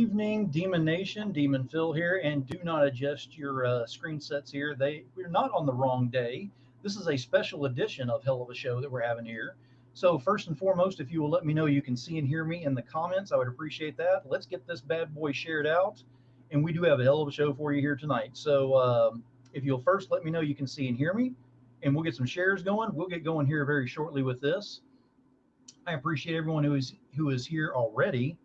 evening, DemoNation. Demon Phil here, and do not adjust your screen sets here. We're not on the wrong day. This is a special edition of Hell of a Show that we're having here. So first and foremost, if you will let me know you can see and hear me in the comments, I would appreciate that. Let's get this bad boy shared out, and we do have a hell of a show for you here tonight. So if you'll first let me know you can see and hear me, and we'll get some shares going. We'll get going here very shortly with this. I appreciate everyone who is here already.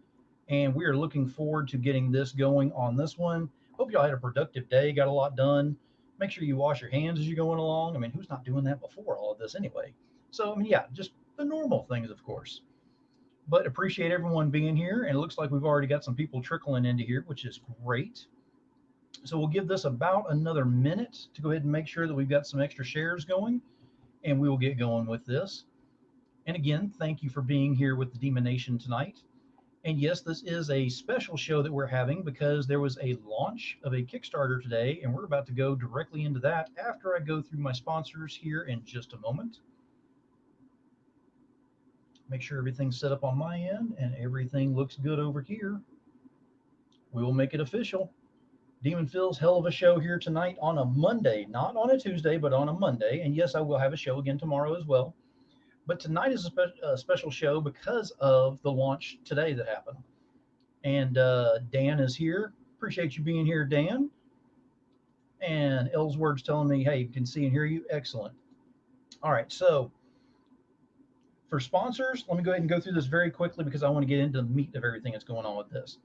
And we are looking forward to getting this going on this one. Hope y'all had a productive day, got a lot done. Make sure you wash your hands as you're going along. I mean, who's not doing that before all of this anyway? So, I mean, yeah, just the normal things, of course. But appreciate everyone being here. And it looks like we've already got some people trickling into here, which is great. So we'll give this about another minute to go ahead and make sure that we've got some extra shares going. And we will get going with this. And again, thank you for being here with the DemoNation tonight. And yes, this is a special show that we're having because there was a launch of a Kickstarter today, and we're about to go directly into that after I go through my sponsors here in just a moment. Make sure everything's set up on my end and everything looks good over here. We will make it official. Demon Phil's Hell of a Show here tonight on a Monday, not on a Tuesday, but on a Monday. And yes, I will have a show again tomorrow as well. But tonight is a special show because of the launch today that happened. And Dan is here. Appreciate you being here, Dan. And Ellsworth's telling me, hey, you can see and hear you. Excellent. All right, so for sponsors, let me go ahead and go through this very quickly because I want to get into the meat of everything that's going on with this.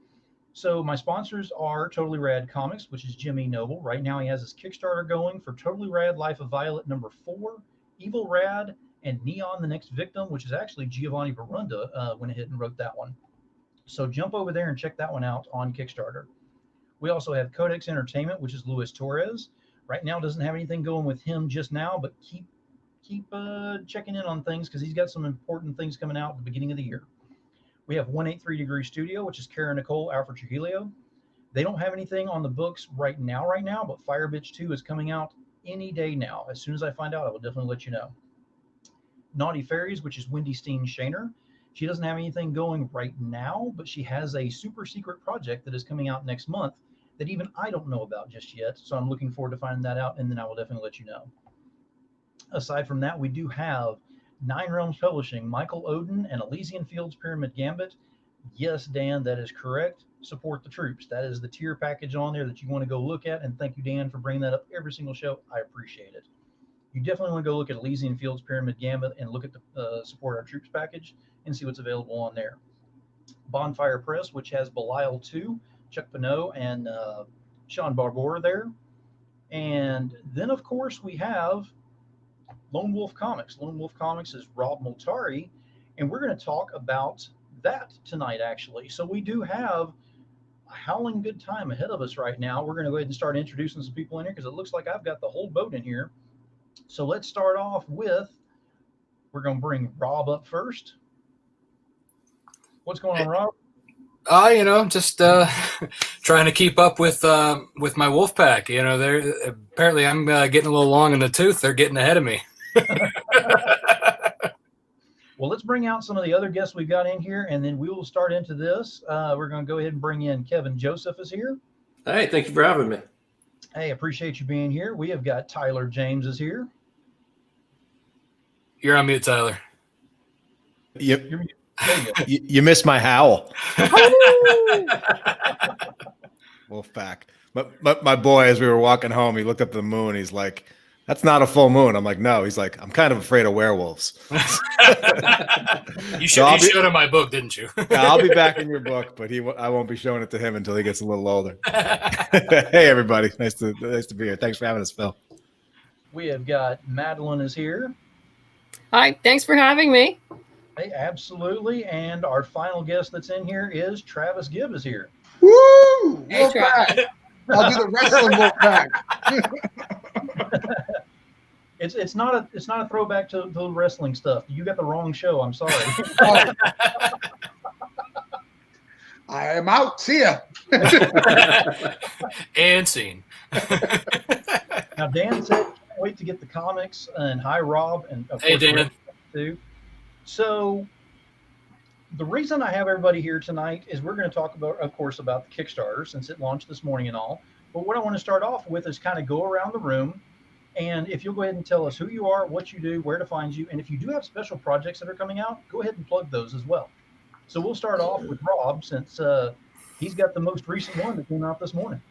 So my sponsors are Totally Rad Comics, which is Jimmy Noble. Right now he has his Kickstarter going for Totally Rad Life of Violet #4, Evil Rad, and Neon the Next Victim, which is actually Giovanni Barunda went ahead and wrote that one. So jump over there and check that one out on Kickstarter. We also have Codex Entertainment, which is Luis Torres. Right now doesn't have anything going with him just now, but keep checking in on things because he's got some important things coming out at the beginning of the year. We have 183 Degree Studio, which is Kara Nicole, Alfred Trujillo. They don't have anything on the books right now, but Fire Bitch 2 is coming out any day now. As soon as I find out, I will definitely let you know. Naughty Fairies, which is Wendy Steen Shaner. She doesn't have anything going right now, but she has a super secret project that is coming out next month that even I don't know about just yet. So I'm looking forward to finding that out, and then I will definitely let you know. Aside from that, we do have Nine Realms Publishing, Michael Odin, and Elysian Fields Pyramid Gambit. Yes, Dan, that is correct. Support the troops. That is the tier package on there that you want to go look at, and thank you, Dan, for bringing that up every single show. I appreciate it. You definitely want to go look at Elysian Fields Pyramid Gambit and look at the Support Our Troops package and see what's available on there. Bonfire Press, which has Belial 2, Chuck Pinot, and Sean Barbour there. And then, of course, we have Lone Wolf Comics. Lone Wolf Comics is Rob Multari, and we're going to talk about that tonight, actually. So we do have a howling good time ahead of us right now. We're going to go ahead and start introducing some people in here because it looks like I've got the whole boat in here. So let's start off with, we're going to bring Rob up first. What's going on, Rob? Just trying to keep up with my wolf pack. They're apparently I'm getting a little long in the tooth. They're getting ahead of me. Well, let's bring out some of the other guests we've got in here, and then we will start into this. We're going to go ahead and bring in Kevin Joseph is here. Hey, thank you for having me. Hey, appreciate you being here. We have got Tyler James is here. You're on mute, Tyler. Yep. You missed my howl. Wolfpack. But my boy, as we were walking home, he looked up at the moon. He's like, "That's not a full moon." I'm like, "No." He's like, "I'm kind of afraid of werewolves." You showed him my book, didn't you? Yeah, I'll be back in your book, but I won't be showing it to him until he gets a little older. Hey, everybody. Nice to be here. Thanks for having us, Phil. We have got Madeline is here. Hi, thanks for having me. Hey, absolutely. And our final guest that's in here is Travis Gibb is here. Woo! Hey, Wolfpack. I'll do the wrestling Wolfpack. It's not a throwback to the wrestling stuff. You got the wrong show. I'm sorry. Oh. I am out. See ya. And scene. Now Dan said, "Can't wait to get the comics." And hi, Rob. And of hey, course, Dan. Too. So the reason I have everybody here tonight is we're going to talk about, of course, about the Kickstarter since it launched this morning and all. But what I want to start off with is kind of go around the room. And if you'll go ahead and tell us who you are, what you do, where to find you, and if you do have special projects that are coming out, go ahead and plug those as well. So we'll start off with Rob since he's got the most recent one that came out this morning.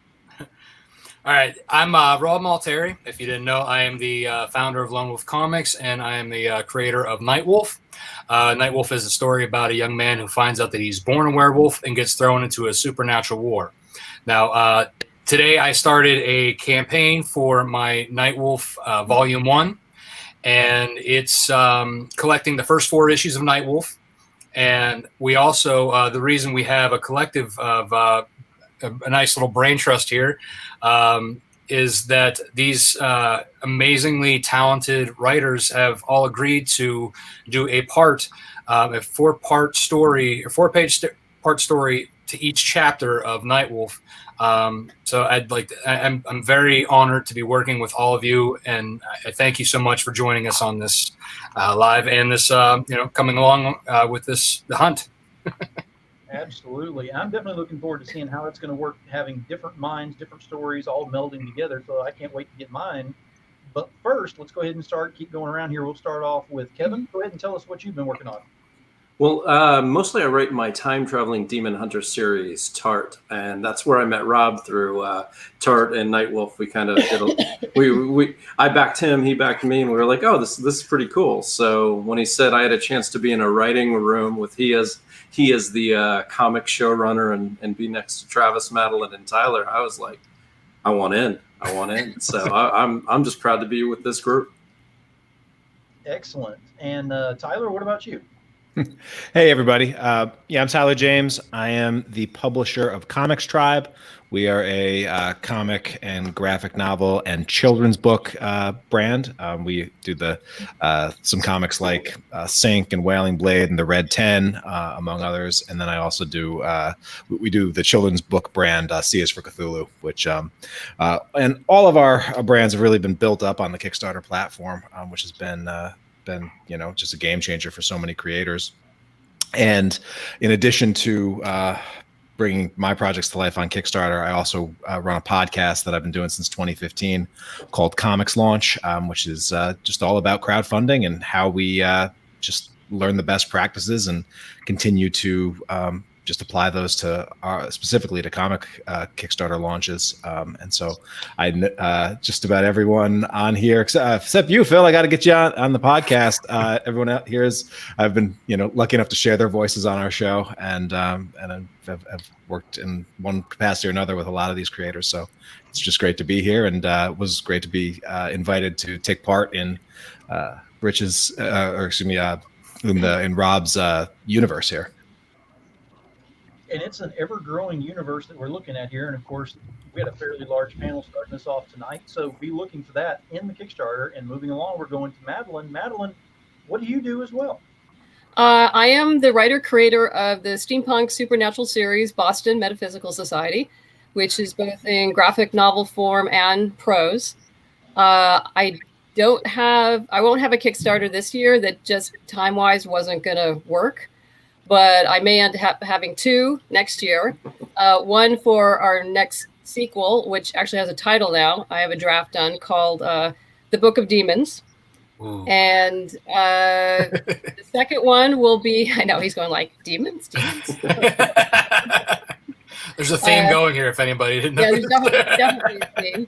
All right, I'm Rob Malteri. If you didn't know, I am the founder of Lone Wolf Comics, and I am the creator of Night Wolf. Night Wolf is a story about a young man who finds out that he's born a werewolf and gets thrown into a supernatural war. Now, today I started a campaign for my Night Wolf Volume 1, and it's collecting the first 4 issues of Night Wolf. And we also, the reason we have a collective of a nice little brain trust here is that these amazingly talented writers have all agreed to do a 4-part story, or 4-page part story to each chapter of Night Wolf. So I'm very honored to be working with all of you, and I thank you so much for joining us on this live and this coming along with the hunt. Absolutely. I'm definitely looking forward to seeing how it's going to work, having different minds, different stories all melding together. So I can't wait to get mine. But first, let's go ahead and keep going around here. We'll start off with Kevin. Go ahead and tell us what you've been working on. Well, mostly I write my time-traveling demon hunter series, Tart, and that's where I met Rob through Tart and Night Wolf. We kind of did I backed him, he backed me, and we were like, oh, this is pretty cool. So when he said I had a chance to be in a writing room with he as the comic showrunner and be next to Travis, Madeline, and Tyler, I was like, I want in. So I'm just proud to be with this group. Excellent. And Tyler, what about you? Hey, everybody. I'm Tyler James. I am the publisher of Comics Tribe. We are a comic and graphic novel and children's book brand. We do some comics like Sink and Wailing Blade and The Red 10, among others. And then I also do we do the children's book brand, C is for Cthulhu, which and all of our brands have really been built up on the Kickstarter platform, which has been just a game changer for so many creators. And in addition to bringing my projects to life on Kickstarter, I also run a podcast that I've been doing since 2015 called Comics Launch, which is just all about crowdfunding and how we just learn the best practices and continue to just apply those to specifically to comic Kickstarter launches. And so I just about everyone on here, except you, Phil, I got to get you on the podcast. Everyone out here I've been, lucky enough to share their voices on our show, and I've worked in one capacity or another with a lot of these creators. So it's just great to be here, and it was great to be invited to take part in in Rob's universe here. And it's an ever-growing universe that we're looking at here. And, of course, we had a fairly large panel starting us off tonight. So be looking for that in the Kickstarter. And moving along, we're going to Madeline. Madeline, what do you do as well? I am the writer-creator of the steampunk supernatural series, Boston Metaphysical Society, which is both in graphic novel form and prose. I won't have a Kickstarter this year that just time-wise wasn't going to work. But I may end up having 2 next year. One for our next sequel, which actually has a title now. I have a draft done called The Book of Demons. Ooh. And the second one will be, I know he's going like, demons? There's a theme going here, if anybody didn't know. Yeah, there's definitely a theme.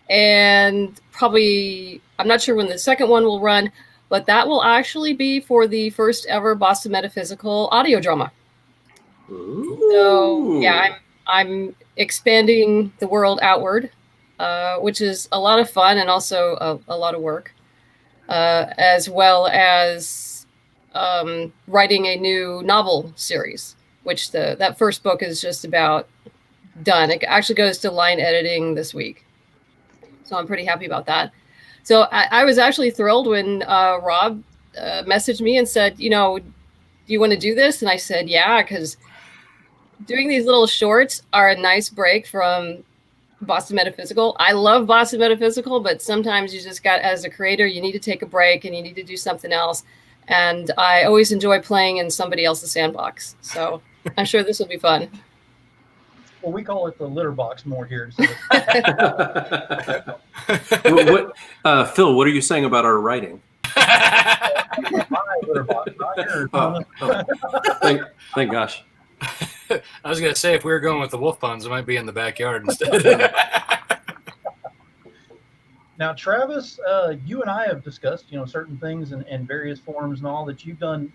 And probably, I'm not sure when the second one will run, but that will actually be for the first ever Boston Metaphysical audio drama. Ooh. So yeah, I'm expanding the world outward, which is a lot of fun and also a lot of work, as well as writing a new novel series, which that first book is just about done. It actually goes to line editing this week. So I'm pretty happy about that. So I was actually thrilled when Rob messaged me and said, do you want to do this? And I said, yeah, because doing these little shorts are a nice break from Boston Metaphysical. I love Boston Metaphysical, but sometimes you just as a creator, you need to take a break and you need to do something else. and I always enjoy playing in somebody else's sandbox. So I'm sure this will be fun. Well, we call it the litter box more here. Phil, what are you saying about our writing? My litter box, not yours. Thank gosh. I was going to say, if we were going with the wolf puns, it might be in the backyard instead. Now, Travis, you and I have discussed, certain things in various forums and all, that you've done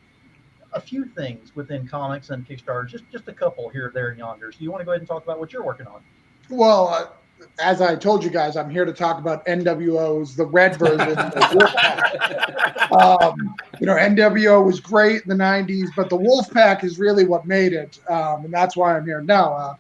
a few things within comics and Kickstarter, just a couple here, there, and yonder. So you want to go ahead and talk about what you're working on? Well, as I told you guys, I'm here to talk about NWO's, the red version. NWO was great in the 90s, but the Wolfpack is really what made it, and that's why I'm here now.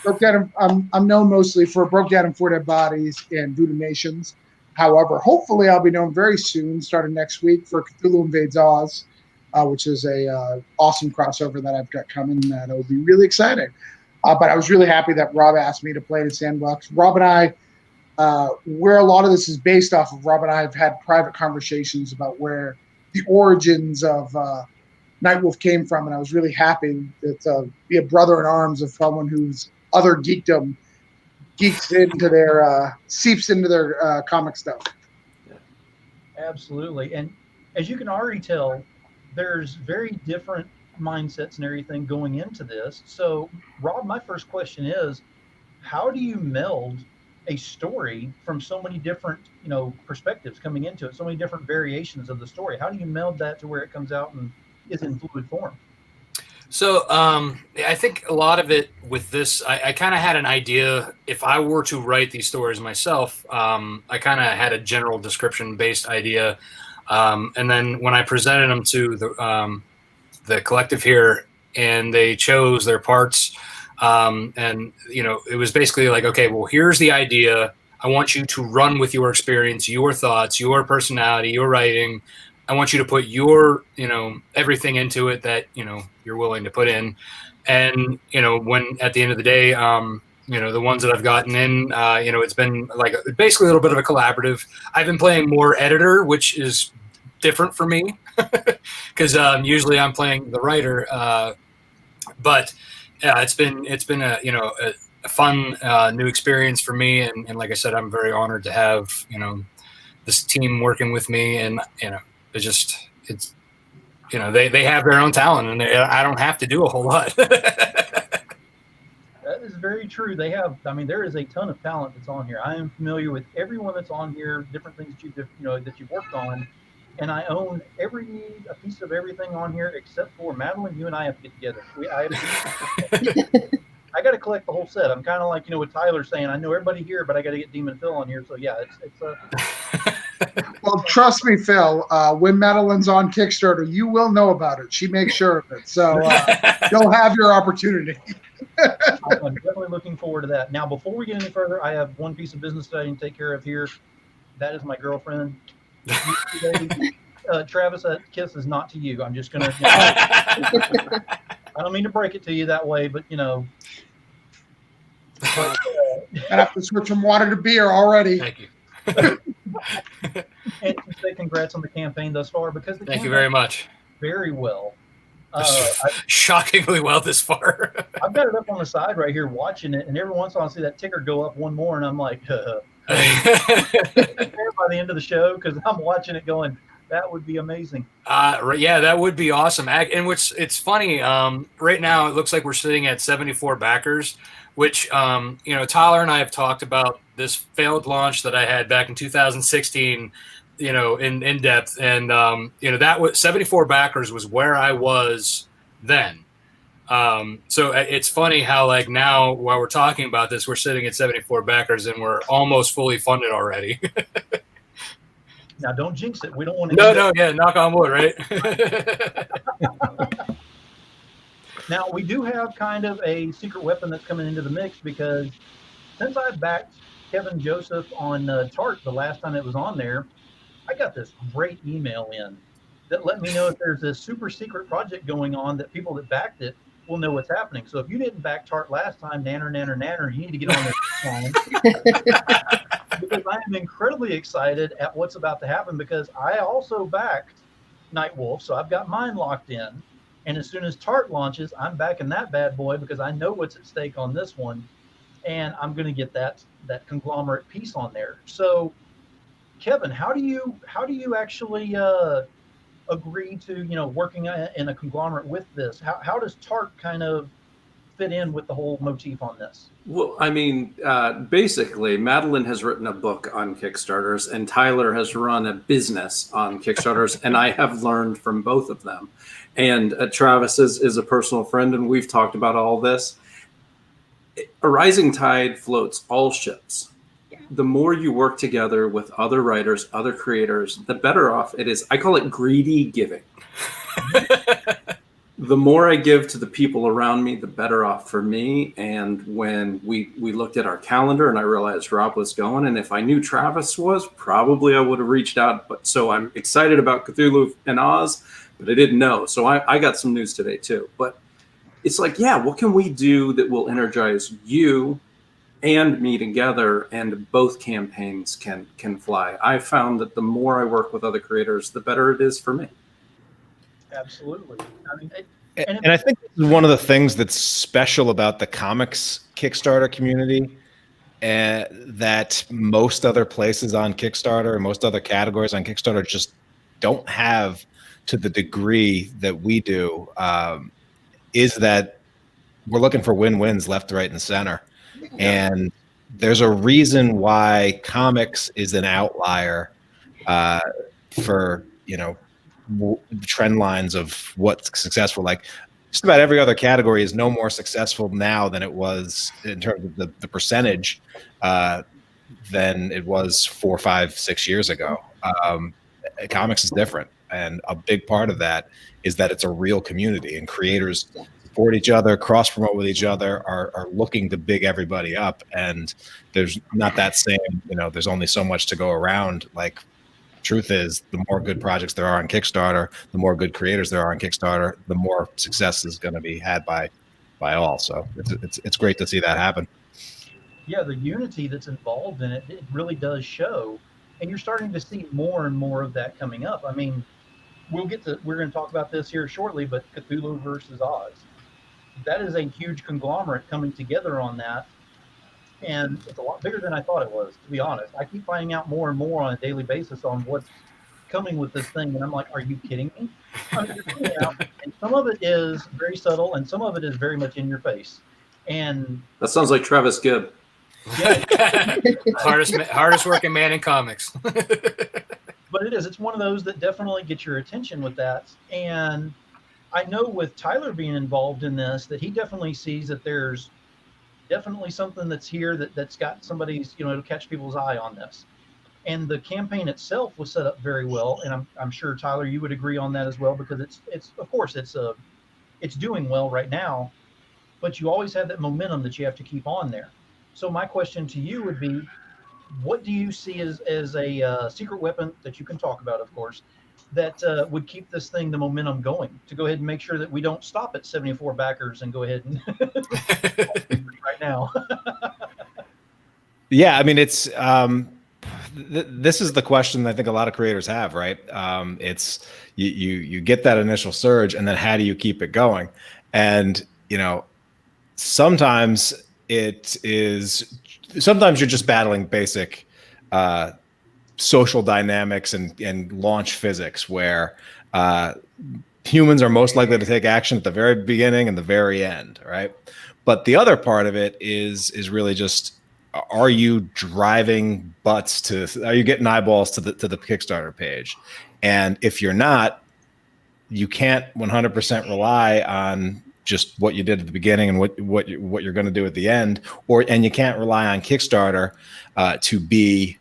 I'm known mostly for Broke Down and Four Dead Bodies and DemoNations. However, hopefully I'll be known very soon, starting next week, for Cthulhu Invades Oz, which is a awesome crossover that I've got coming that will be really exciting. But I was really happy that Rob asked me to play the sandbox. Rob and I, where a lot of this is based off of, Rob and I have had private conversations about where the origins of Night Wolf came from, and I was really happy that be a brother in arms of someone whose other geekdom seeps into their comic stuff. Absolutely. And as you can already tell, there's very different mindsets and everything going into this. So, Rob, my first question is, how do you meld a story from so many different, perspectives coming into it, so many different variations of the story? How do you meld that to where it comes out and is in fluid form? So I think a lot of it with this, I kind of had an idea. If I were to write these stories myself, I kind of had a general description-based idea. And then when I presented them to the collective here, and they chose their parts, and it was basically like, okay, well, here's the idea. I want you to run with your experience, your thoughts, your personality, your writing. I want you to put your, everything into it that, you're willing to put in. And, when at the end of the day, the ones that I've gotten in, it's been like basically a little bit of a collaborative. I've been playing more editor, which is different for me because usually I'm playing the writer. But yeah, it's been a fun new experience for me. And like I said, I'm very honored to have, this team working with me, and, they have their own talent, and I don't have to do a whole lot. That is very true. There is a ton of talent that's on here. I am familiar with everyone that's on here, different things that you've worked on, and I own a piece of everything on here except for Madeline. You and I have to get together. I got to collect the whole set. I'm kind of like, with Tyler saying, I know everybody here, but I got to get Demon Phil on here. So yeah, Well, trust me, Phil, when Madeline's on Kickstarter, you will know about it. She makes sure of it. So you'll have your opportunity. I'm definitely looking forward to that. Now, before we get any further, I have one piece of business that I need to take care of here. That is my girlfriend. Travis, that kiss is not to you. I'm just going to... I don't mean to break it to you that way, but, I have to switch from water to beer already. Thank you. And say congrats on the campaign thus far, because Thank you very much. Very well. Shockingly well this far. I've got it up on the side right here watching it, and every once in a while I see that ticker go up one more, and I'm like, by the end of the show, because I'm watching it going, that would be amazing. Yeah, that would be awesome. And it's funny, right now it looks like we're sitting at 74 backers, which, Tyler and I have talked about this failed launch that I had back in 2016, in depth. And, that was 74 backers was where I was then. So it's funny how, like, now while we're talking about this, we're sitting at 74 backers and we're almost fully funded already. Now, don't jinx it. We don't want to. No, yeah, knock on wood, right? Now, we do have kind of a secret weapon that's coming into the mix, because since I backed Kevin Joseph on Tart the last time it was on there, I got this great email in that let me know if there's a super secret project going on that people that backed it will know what's happening. So if you didn't back Tart last time, nanner, you need to get on there. Because I am incredibly excited at what's about to happen, because I also backed Night Wolf, so I've got mine locked in. And as soon as Tart launches, I'm backing that bad boy because I know what's at stake on this one, and I'm going to get that conglomerate piece on there. So, Kevin, how do you actually agree to working in a conglomerate with this? How does Tart kind of fit in with the whole motif on this? Well, I mean, basically, Madeline has written a book on Kickstarters, and Tyler has run a business on Kickstarters, and I have learned from both of them. And Travis is a personal friend, and we've talked about all this. A rising tide floats all ships. Yeah. The more you work together with other writers, other creators, the better off it is. I call it greedy giving. The more I give to the people around me, the better off for me. And when we looked at our calendar and I realized Rob was going, and if I knew Travis was, probably I would have reached out. But so I'm excited about Cthulhu and Oz, but I didn't know. So I got some news today too. But it's like, yeah, what can we do that will energize you and me together, and both campaigns can fly? I found that the more I work with other creators, the better it is for me. Absolutely. I mean, and I think this is one of the things that's special about the comics Kickstarter community, that most other places on Kickstarter and most other categories on Kickstarter just don't have to the degree that we do, is that we're looking for win-wins left, right, and center. And there's a reason why comics is an outlier for, trend lines of what's successful. Like just about every other category is no more successful now than it was in terms of the percentage than it was 4, 5, 6 years ago. Comics is different. And a big part of that is that it's a real community, and creators support each other, cross promote with each other, are looking to big everybody up. And there's not that same, there's only so much to go around. Like, truth is, the more good projects there are on Kickstarter, the more good creators there are on Kickstarter, the more success is going to be had by all. So it's great to see that happen. Yeah, the unity that's involved in it really does show, and you're starting to see more and more of that coming up. I mean, we're going to talk about this here shortly, but Cthulhu versus Oz, that is a huge conglomerate coming together on that. And it's a lot bigger than I thought it was, to be honest. I keep finding out more and more on a daily basis on what's coming with this thing. And I'm like, are you kidding me? And some of it is very subtle, and some of it is very much in your face. And that sounds like Travis Gibb. Yeah. hardest working man in comics. But it's one of those that definitely get your attention with that. And I know with Tyler being involved in this, that he definitely sees that there's definitely something that's here that's got somebody's, to catch people's eye on this. And the campaign itself was set up very well. And I'm sure, Tyler, you would agree on that as well, because it's of course it's doing well right now, but you always have that momentum that you have to keep on there. So my question to you would be, what do you see as a secret weapon that you can talk about, of course, that would keep this thing, the momentum going, to go ahead and make sure that we don't stop at 74 backers and go ahead and right now? Yeah, I mean, it's this is the question I think a lot of creators have, right? It's you get that initial surge, and then how do you keep it going? And sometimes you're just battling basic social dynamics and launch physics, where humans are most likely to take action at the very beginning and the very end, right? But the other part of it is really just, are you driving butts are you getting eyeballs to the Kickstarter page? And if you're not, you can't 100% rely on just what you did at the beginning and what you're going to do at the end, and you can't rely on Kickstarter to be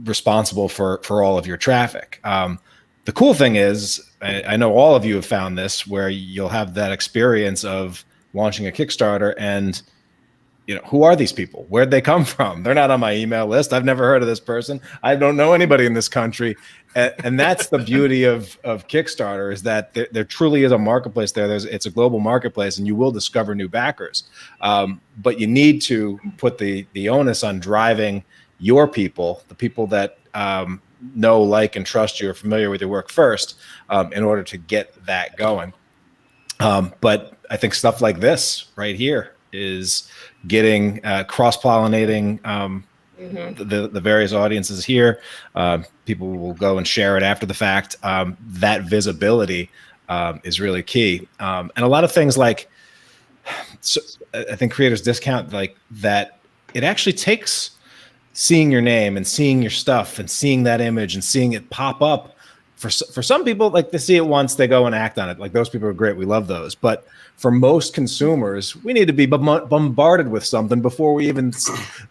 responsible for all of your traffic. The cool thing is, I know all of you have found this, where you'll have that experience of launching a Kickstarter and, who are these people? Where'd they come from? They're not on my email list. I've never heard of this person. I don't know anybody in this country. And that's the beauty of Kickstarter, is that there truly is a marketplace there. It's a global marketplace, and you will discover new backers. But you need to put the onus on driving your people, the people that know, like, and trust you or familiar with your work first in order to get that going. But I think stuff like this right here is getting cross-pollinating the various audiences here. People will go and share it after the fact. That visibility is really key. And a lot of things like, so I think creators discount like that. It actually takes seeing your name and seeing your stuff and seeing that image and seeing it pop up. For some people, like, they see it once, they go and act on it. Like, those people are great. We love those. But for most consumers, we need to be bombarded with something before we even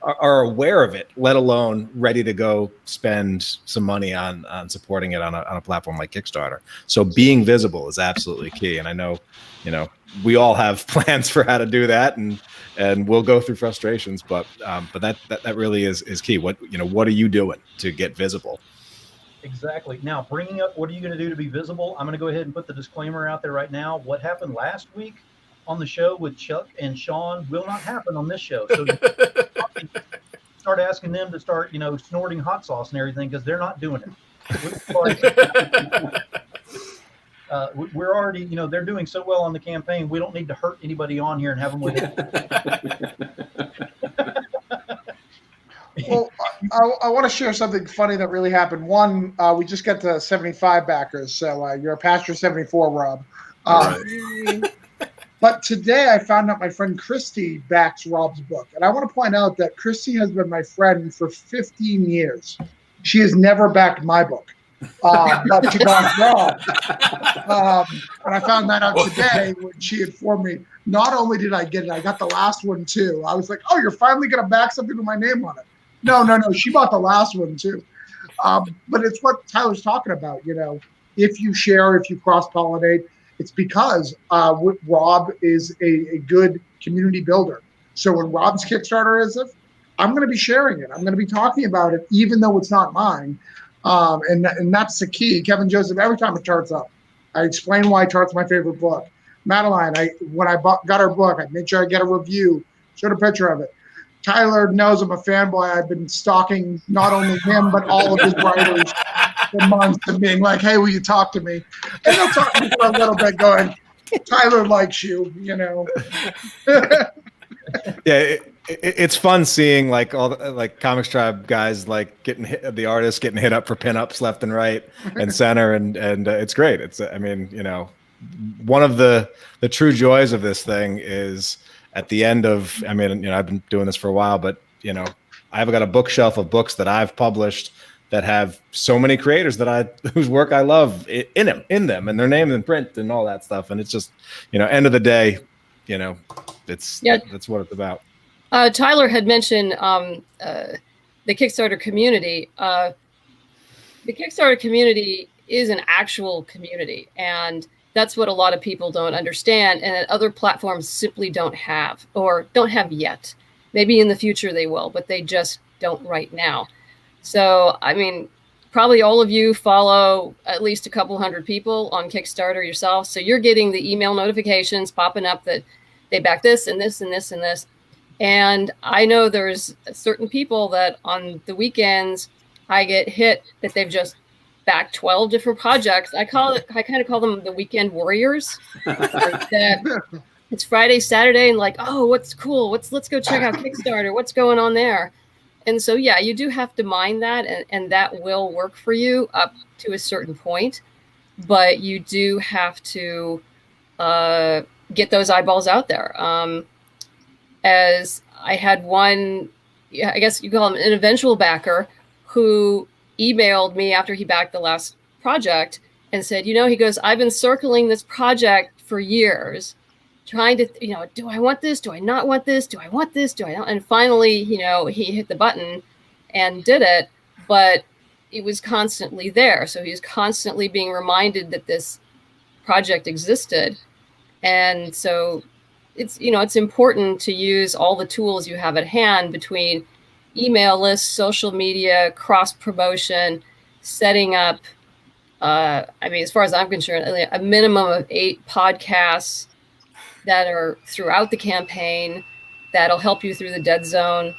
are aware of it, let alone ready to go spend some money on supporting it on a platform like Kickstarter. So being visible is absolutely key. And I know, we all have plans for how to do that, and we'll go through frustrations, but that really is key. What are you doing to get visible? Exactly. Now, bringing up what are you going to do to be visible? I'm going to go ahead and put the disclaimer out there right now. What happened last week on the show with Chuck and Sean will not happen on this show. So start asking them to start, snorting hot sauce and everything, because they're not doing it. We're already, they're doing so well on the campaign. We don't need to hurt anybody on here and have them with it. Well, I want to share something funny that really happened. One, we just got to 75 backers, so you're past your 74, Rob. But today I found out my friend Christy backs Rob's book. And I want to point out that Christy has been my friend for 15 years. She has never backed my book. But she got Rob. And I found that out today when she informed me. Not only did I get it, I got the last one too. I was like, oh, you're finally going to back something with my name on it. No. She bought the last one too. But it's what Tyler's talking about. If you share, if you cross-pollinate, it's because Rob is a good community builder. So when Rob's Kickstarter is, I'm going to be sharing it. I'm going to be talking about it, even though it's not mine. And that's the key. Kevin Joseph, every time it charts up, I explain why Chart's my favorite book. Madeline, when I got her book, I made sure I get a review, showed a picture of it. Tyler knows I'm a fanboy. I've been stalking not only him, but all of his writers for months and being like, hey, will you talk to me? And they'll talk to me for a little bit going, Tyler likes you, Yeah, it's fun seeing like all the, like Comics Tribe guys like the artists getting hit up for pinups left and right and center, and it's great. It's one of the true joys of this thing is at the end of, I've been doing this for a while, but I've got a bookshelf of books that I've published that have so many creators whose work I love in them, and their name in print and all that stuff. And it's just, end of the day, that's what it's about. Tyler had mentioned the Kickstarter community. The Kickstarter community is an actual community, and that's what a lot of people don't understand, and that other platforms simply don't have, or don't have yet. Maybe in the future they will, but they just don't right now. So, probably all of you follow at least a couple hundred people on Kickstarter yourself. So you're getting the email notifications popping up that they back this and this and this and this. And I know there's certain people that on the weekends I get hit that they've just backed 12 different projects. I kind of call them the weekend warriors. That it's Friday, Saturday, and like, oh, what's cool? Let's go check out Kickstarter. What's going on there? And so, yeah, you do have to mind that, and that will work for you up to a certain point. But you do have to get those eyeballs out there. As I had one, I guess you call him an eventual backer, who emailed me after he backed the last project and said, he goes, I've been circling this project for years, trying to, do I want this? Do I not want this? Do I want this? Do I not? And finally, he hit the button and did it, but it was constantly there. So he was constantly being reminded that this project existed. And so it's important to use all the tools you have at hand between email lists, social media, cross promotion, setting up, as far as I'm concerned, a minimum of 8 podcasts that are throughout the campaign that'll help you through the dead zone.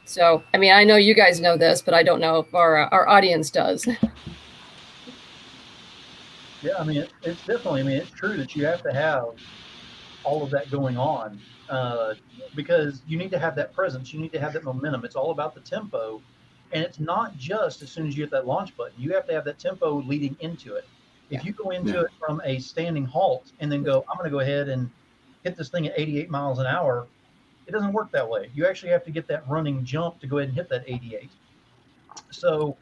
So, I mean, I know you guys know this, but I don't know if our audience does. Yeah, I mean, it's definitely, I mean, it's true that you have to have all of that going on because you need to have that presence. You need to have that momentum. It's all about the tempo. And it's not just as soon as you hit that launch button. You have to have that tempo leading into it. If you go into it from a standing halt and then go, I'm going to go ahead and hit this thing at 88 miles an hour, it doesn't work that way. You actually have to get that running jump to go ahead and hit that 88. So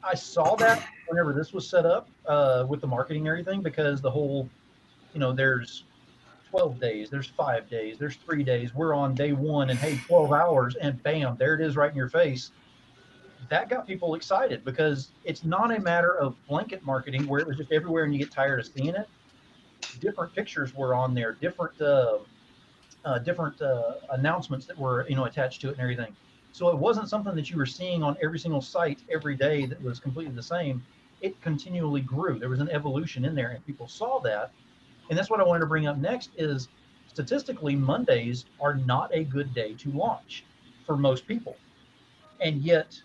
I saw that whenever this was set up with the marketing and everything, because the whole, there's 12 days, there's 5 days, there's 3 days. We're on day one and hey, 12 hours and bam, there it is right in your face. That got people excited because it's not a matter of blanket marketing where it was just everywhere and you get tired of seeing it. Different pictures were on there, different announcements that were attached to it and everything. So it wasn't something that you were seeing on every single site every day that was completely the same. It continually grew. There was an evolution in there and people saw that. And that's what I wanted to bring up next is statistically Mondays are not a good day to launch for most people. And yet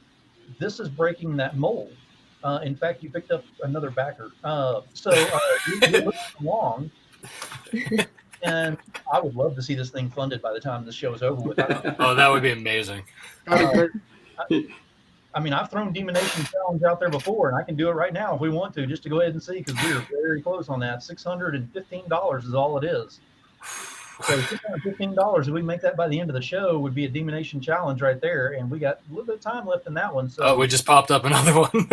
this is breaking that mold. In fact, you picked up another backer. You're looking along, and I would love to see this thing funded by the time this show is over with. Oh, that would be amazing. I mean, I've thrown DemoNation Challenge out there before, and I can do it right now if we want to, just to go ahead and see, because we're very close on that. $615 is all it is. So $615, if we make that by the end of the show, would be a DemoNation Challenge right there, and we got a little bit of time left in that one. So we just popped up another one.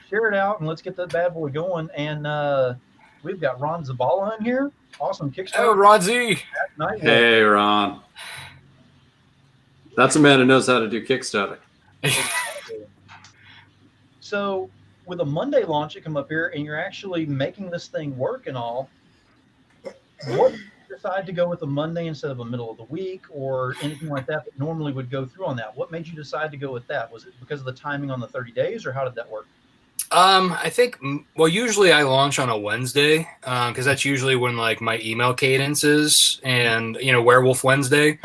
share it out, and let's get that bad boy going. And we've got Ron Zabala in here. Awesome Kickstarter. Oh, Ron Z. Hey, Ron. That's a man who knows how to do Kickstarter. So with a Monday launch, you come up here, and you're actually making this thing work and all. What did you decide to go with a Monday instead of a middle of the week or anything like that normally would go through on that? What made you decide to go with that? Was it because of the timing on the 30 days, or how did that work? I think, well, usually I launch on a Wednesday because that's usually when like my email cadence is, and Werewolf Wednesday.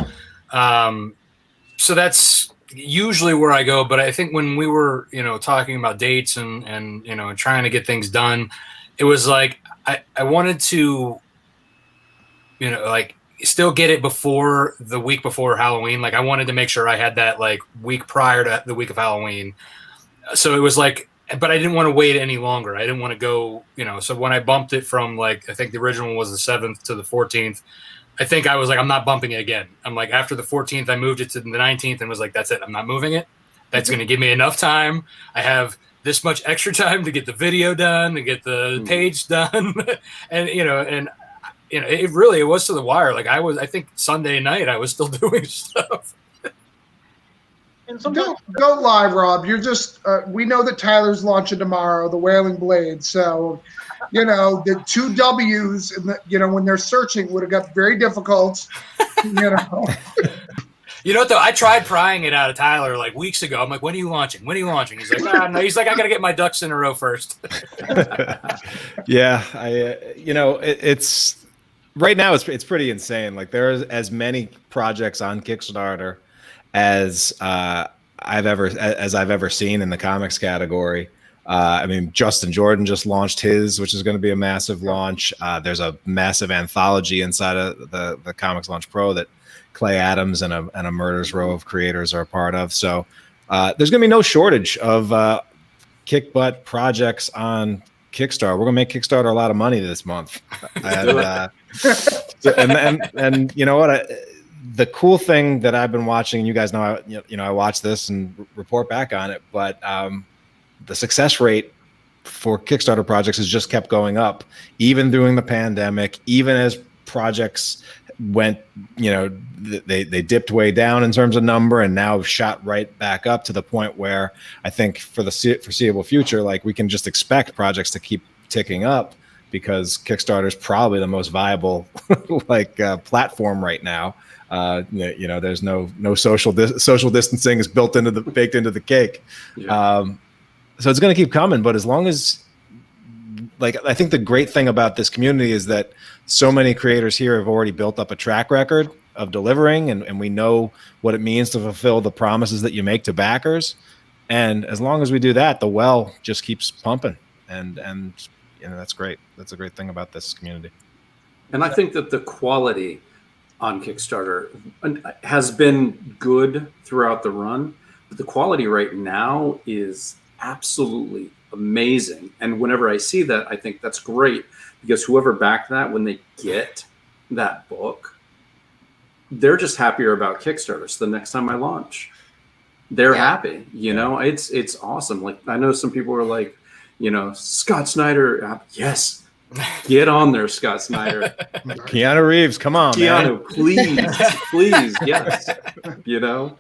So that's usually where I go. But I think when we were talking about dates and trying to get things done, it was like I wanted to like still get it before the week before Halloween. Like I wanted to make sure I had that like week prior to the week of Halloween. So it was like, but I didn't want to wait any longer. I didn't want to go, so when I bumped it from like, I think the original one was the 7th to the 14th. I think I was like, I'm not bumping it again. I'm like, after the 14th, I moved it to the 19th and was like, that's it. I'm not moving it. That's going to give me enough time. I have this much extra time to get the video done, to get the page done. And, it was to the wire. Like I think Sunday night I was still doing stuff. And go live, Rob. You're just we know that Tyler's launching tomorrow, the Wailing Blade. So, the 2 W's, when they're searching would have got very difficult. You know what though? I tried prying it out of Tyler like weeks ago. I'm like, when are you launching? When are you launching? He's like, no. He's like, I got to get my ducks in a row first. Yeah, it's. Right now, it's pretty insane. Like there's as many projects on Kickstarter as I've ever seen in the comics category. I mean, Justin Jordan just launched his, which is going to be a massive launch. There's a massive anthology inside of the Comics Launch Pro that Clay Adams and a Murder's Row of creators are a part of. So there's going to be no shortage of kick butt projects on Kickstarter. We're gonna make Kickstarter a lot of money this month, and you know what? The cool thing that I've been watching, you guys know, I watch this and report back on it, but the success rate for Kickstarter projects has just kept going up, even during the pandemic, even as projects went, they dipped way down in terms of number and now shot right back up to the point where I think for the foreseeable future, like we can just expect projects to keep ticking up because Kickstarter is probably the most viable platform right now. There's no social distancing is baked into the cake. Yeah. So it's going to keep coming, but as long as I think the great thing about this community is that so many creators here have already built up a track record of delivering, and we know what it means to fulfill the promises that you make to backers. And as long as we do that, the well just keeps pumping, and that's great. That's a great thing about this community. And I think that the quality on Kickstarter has been good throughout the run, but the quality right now is absolutely amazing. And whenever I see that, I think that's great, because whoever backed that, when they get that book, they're just happier about Kickstarter. So the next time I launch, they're happy. You know, it's awesome. Like, I know some people are like, you know, Scott Snyder. Yes. Get on there, Scott Snyder. Keanu Reeves, come on, Keanu, man. please, yes. You know?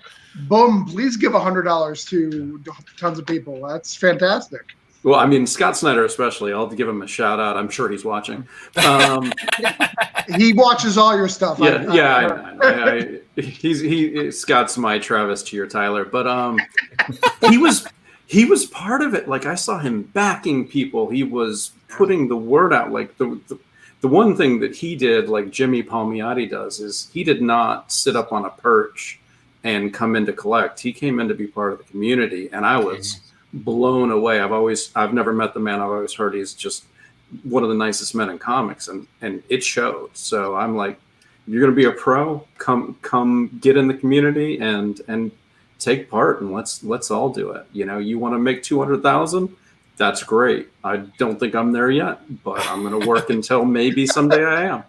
Boom, please give $100 to tons of people. That's fantastic. Well, I mean, Scott Snyder especially. I'll give him a shout out. I'm sure he's watching. He watches all your stuff. I Scott's my Travis to your Tyler, but he was part of it. Like, I saw him backing people. He was putting the word out. Like, the one thing that he did, like Jimmy Palmiotti does, is he did not sit up on a perch and come in to collect. He came in to be part of the community, and I was blown away. I've never met the man. I've always heard he's just one of the nicest men in comics, and it showed. So I'm like, you're going to be a pro, come get in the community and take part, and let's all do it. You know, you want to make 200,000? That's great. I don't think I'm there yet, but I'm going to work until maybe someday I am.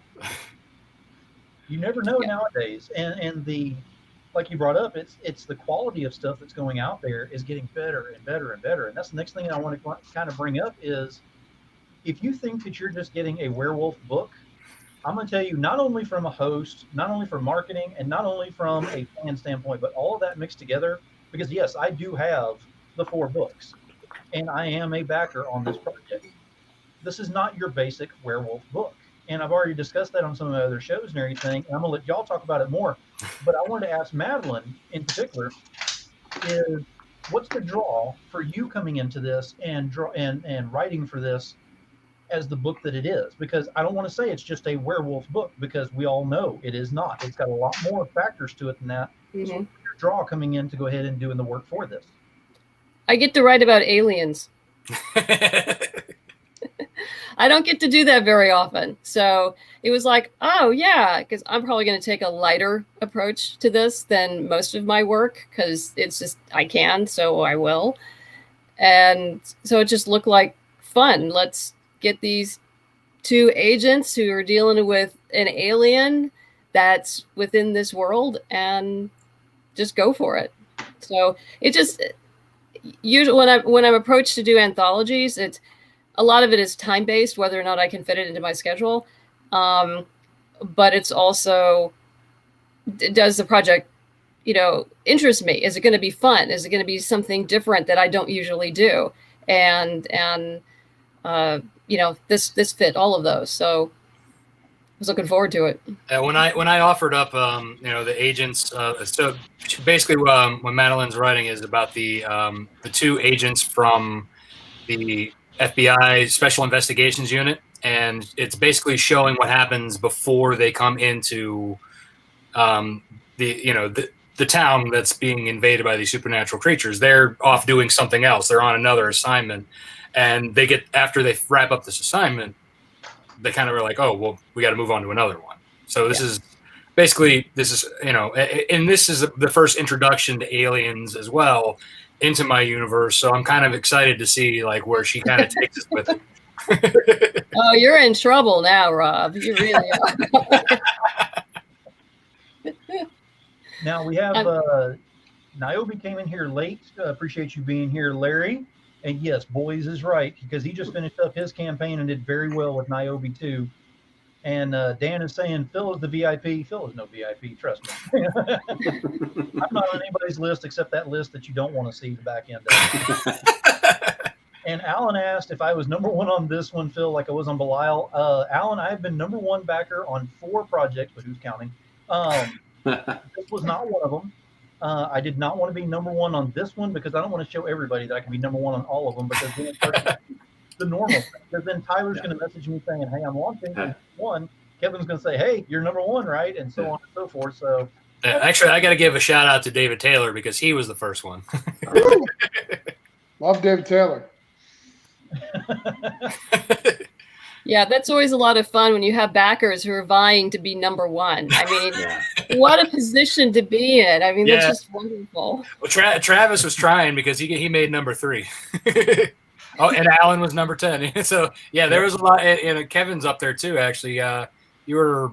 You never know nowadays, and the, like you brought up, it's the quality of stuff that's going out there is getting better and better and better. And that's the next thing I want to kind of bring up is, if you think that you're just getting a werewolf book, I'm going to tell you, not only from a host, not only from marketing, and not only from a fan standpoint, but all of that mixed together, because yes, I do have the 4 books, and I am a backer on this project. This is not your basic werewolf book. And I've already discussed that on some of my other shows and everything, and I'm going to let y'all talk about it more. But I wanted to ask Madeline in particular, is what's the draw for you coming into this and writing for this as the book that it is? Because I don't want to say it's just a werewolf book, because we all know it is not. It's got a lot more factors to it than that. Mm-hmm. So what's your draw coming in to go ahead and doing the work for this? I get to write about aliens. I don't get to do that very often. So it was like, oh yeah, because I'm probably going to take a lighter approach to this than most of my work, because it's just, I can, so I will. And so it just looked like fun. Let's get these 2 agents who are dealing with an alien that's within this world and just go for it. So it just, usually when I'm approached to do anthologies, it's, a lot of it is time-based, whether or not I can fit it into my schedule. But it's also, does the project, you know, interest me? Is it going to be fun? Is it going to be something different that I don't usually do? And you know, this fit all of those. So I was looking forward to it. When I offered up, you know, the agents, so basically what Madeline's writing is about the 2 agents from the FBI Special Investigations Unit, and it's basically showing what happens before they come into the town that's being invaded by these supernatural creatures. They're off doing something else. They're on another assignment, and they get, after they wrap up this assignment, they kind of are like, oh, well, we got to move on to another one. So this is basically, you know, and this is the first introduction to aliens as well into my universe. So I'm kind of excited to see like where she kind of takes us with it. Oh, you're in trouble now, Rob. You really are. Now we have Niobe came in here late. Appreciate you being here, Larry. And yes, Boys is right, because he just finished up his campaign and did very well with Niobe too. And Dan is saying Phil is the VIP. Phil is no VIP, trust me. I'm not on anybody's list except that list that you don't want to see the back end of. And Alan asked if I was number 1 on this one, Phil, like I was on Belial. Alan, I've been number 1 backer on 4 projects, but who's counting? This was not one of them. I did not want to be number 1 on this one, because I don't want to show everybody that I can be number 1 on all of them, because then it starts the normal thing. Because then Tyler's going to message me saying, hey, I'm launching one. Kevin's going to say, hey, you're number one, right? And so on and so forth. So actually, I got to give a shout out to David Taylor because he was the first one. Love David Taylor. Yeah, that's always a lot of fun when you have backers who are vying to be number one. I mean, what a position to be in. I mean, that's just wonderful. Well, Travis was trying because he made number 3. Oh, and Alan was number 10. So, yeah, there was a lot. And Kevin's up there, too, actually. You were